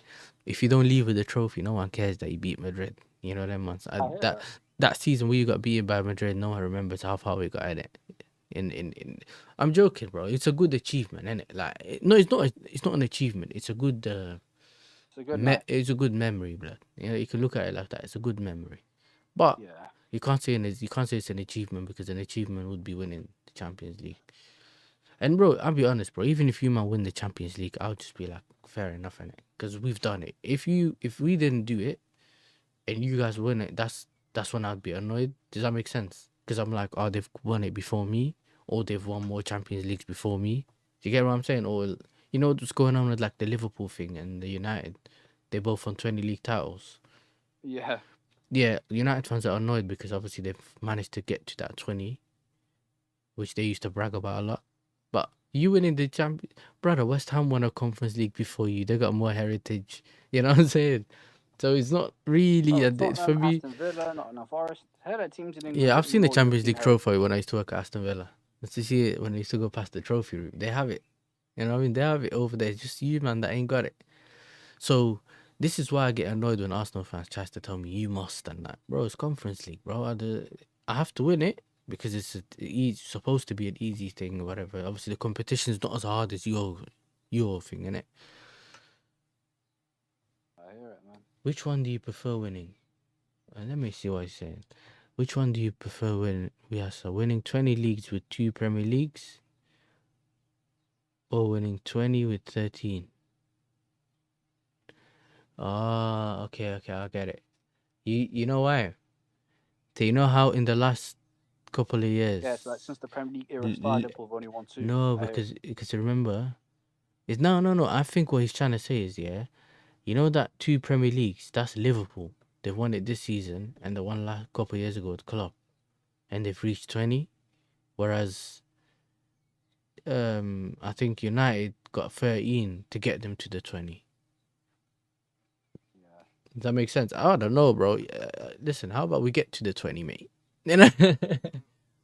if you don't leave with a trophy, no one cares that you beat Madrid. You know them ones. I hear that. That season where you got beaten by Madrid, no one remembers how far we got in it. I'm joking, bro. It's a good achievement, isn't it? Like, no, it's not. It's not an achievement. It's a good. It's a good night. It's a good memory, blood. You know, you can look at it like that. It's a good memory, but Yeah. you can't say it's an achievement because an achievement would be winning the Champions League. And bro, I'll be honest, bro. Even if you might win the Champions League, I'll just be like, fair enough, innit? Because we've done it. If we didn't do it, and you guys win it, that's when I'd be annoyed. Does that make sense? Because I'm like, oh, they've won it before me, or they've won more Champions Leagues before me. Do you get what I'm saying? Or you know what's going on with like the Liverpool thing and the United? They both won 20 league titles. Yeah. Yeah, United fans are annoyed because obviously they've managed to get to that 20, which they used to brag about a lot. But you winning the champion, brother, West Ham won a Conference League before you. They got more heritage. You know what I'm saying? So it's not really Oh, for Tottenham, me. Aston Villa, Nottingham Forest. Hell, the teams in England Yeah, got I've seen the more Champions European League heritage. trophy when I used to work at Aston Villa. Let's just see it when I used to go past the trophy room. They have it. You know what I mean? They have it over there. It's just you, man, that ain't got it. So this is why I get annoyed when Arsenal fans tries to tell me you must and that, bro. It's Conference League, bro. I have to win it because it's supposed to be an easy thing or whatever. Obviously, the competition is not as hard as your thing, innit? I hear it, man. Which one do you prefer winning? Let me see what he's saying. Which one do you prefer winning? Yeah, so winning 20 leagues with 2 Premier Leagues or winning 20 with 13? Ah, okay, I get it. You know why? So you know how in the last couple of years, Yeah, so like since the Premier League era l- started, l- Liverpool have only won 2. no, I hear it. because remember, it's no. I think what he's trying to say is, yeah, you know that 2 Premier Leagues, that's Liverpool. They've won it this season and the one last couple of years ago with Klopp, and they've reached 20. Whereas, I think United got 13 to get them to the 20. Yeah. Does that make sense? I don't know, bro. Listen, how about we get to the 20, mate? You know?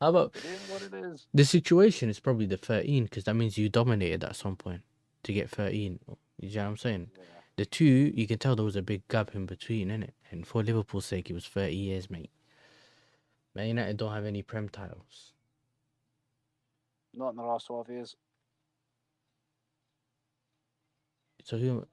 How about It is what it is. the situation is probably the 13 because that means you dominated at some point to get 13. You know what I'm saying? Yeah. The 2, you can tell there was a big gap in between, innit? And for Liverpool's sake, it was 30 years, mate. Man United don't have any Prem titles. Not in the last 12 years. So who?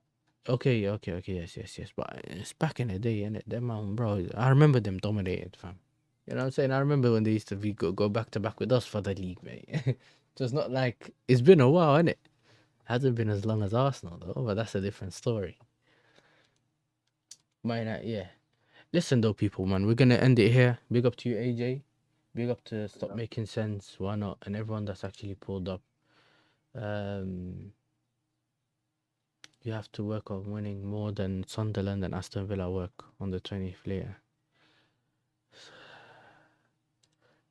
Okay, yes. But it's back in the day, innit? Them man, bro. I remember them dominated, fam. You know what I'm saying? I remember when they used to go back to back with us for the league, mate. Just not like it's been a while, innit? Hasn't been as long as Arsenal though, but that's a different story. Man, yeah. Listen though, people, man, we're gonna end it here. Big up to you, AJ. Big up to Stop Making Sense, Why Not, and everyone that's actually pulled up. You have to work on winning more than Sunderland and Aston Villa work on the 20th later.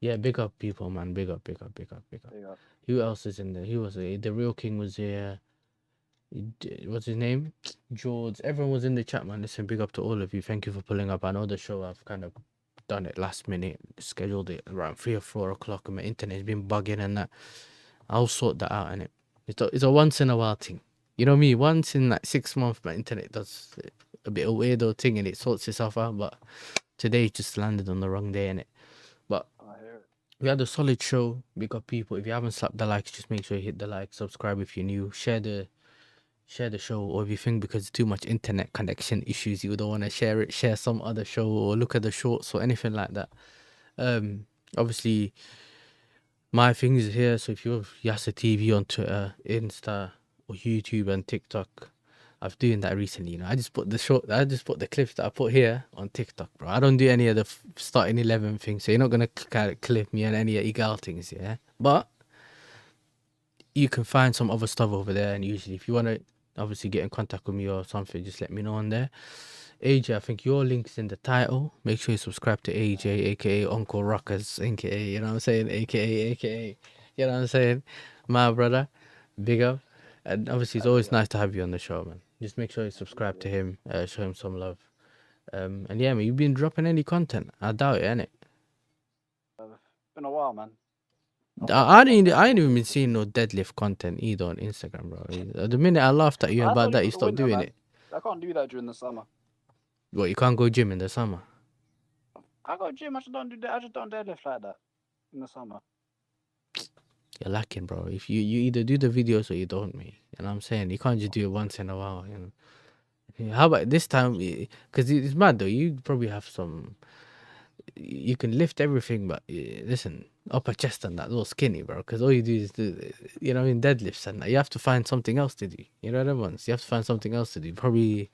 Yeah, big up people, man. Big up, big up, big up, big up. Big up. Who else is in there? Who was it? The Real King was here. What's his name? George. Everyone was in the chat, man. Listen, big up to all of you. Thank you for pulling up. I know the show, I've kind of done it last minute, scheduled it around 3 or 4 o'clock, and my internet's been bugging and that. I'll sort that out, innit? It's a once in a while thing. You know me, once in like 6 months, my internet does a bit of weirdo thing and it sorts itself out. But today it just landed on the wrong day, innit? But we had a solid show. We got people. If you haven't slapped the likes, just make sure you hit the like, subscribe if you're new, share the show, or if you think because it's too much internet connection issues you don't want to share it, share some other show or look at the shorts or anything like that. Obviously my things is here, so if you have Yasa TV on Twitter, Insta or YouTube and TikTok, I've doing that recently, you know. I just put the clips that I put here on TikTok, bro. I don't do any of the starting 11 things, so you're not gonna clip me on any of Egal things, yeah. But you can find some other stuff over there, and usually if you want to obviously get in contact with me or something, just let me know on there. AJ, I think your link's in the title. Make sure you subscribe to AJ, aka Uncle Rockers, aka, you know what I'm saying, aka, you know what I'm saying, my brother, big up. And obviously it's always nice to have you on the show, man. Just make sure you subscribe to him, show him some love. And yeah, man, you've been dropping any content? I doubt it, innit? Been a while, man. I ain't even been seeing no deadlift content either on Instagram, bro. The minute I laughed at you about that, you stopped doing it. I can't do that during the summer. What, you can't go gym in the summer? I got gym. I just don't do that. I just don't deadlift like that in the summer. You're lacking, bro. If you either do the videos or you don't, mate. You know what I'm saying? You can't just do it once in a while, you know. How about this time? Because it's mad though. You probably have some. You can lift everything, but listen, upper chest and that, little skinny, bro. Because all you do is you know, in deadlifts and that. You have to find something else to do. You know what I mean? You have to find something else to do. Probably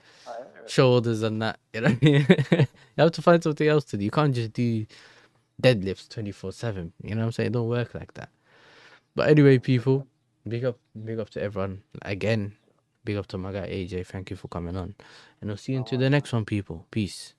shoulders and that. You know what I mean? You have to find something else to do. You can't just do deadlifts 24/7. You know what I'm saying? It don't work like that. But anyway, people, big up to everyone again. Big up to my guy AJ. Thank you for coming on, and I'll see you into the next one, people. Peace.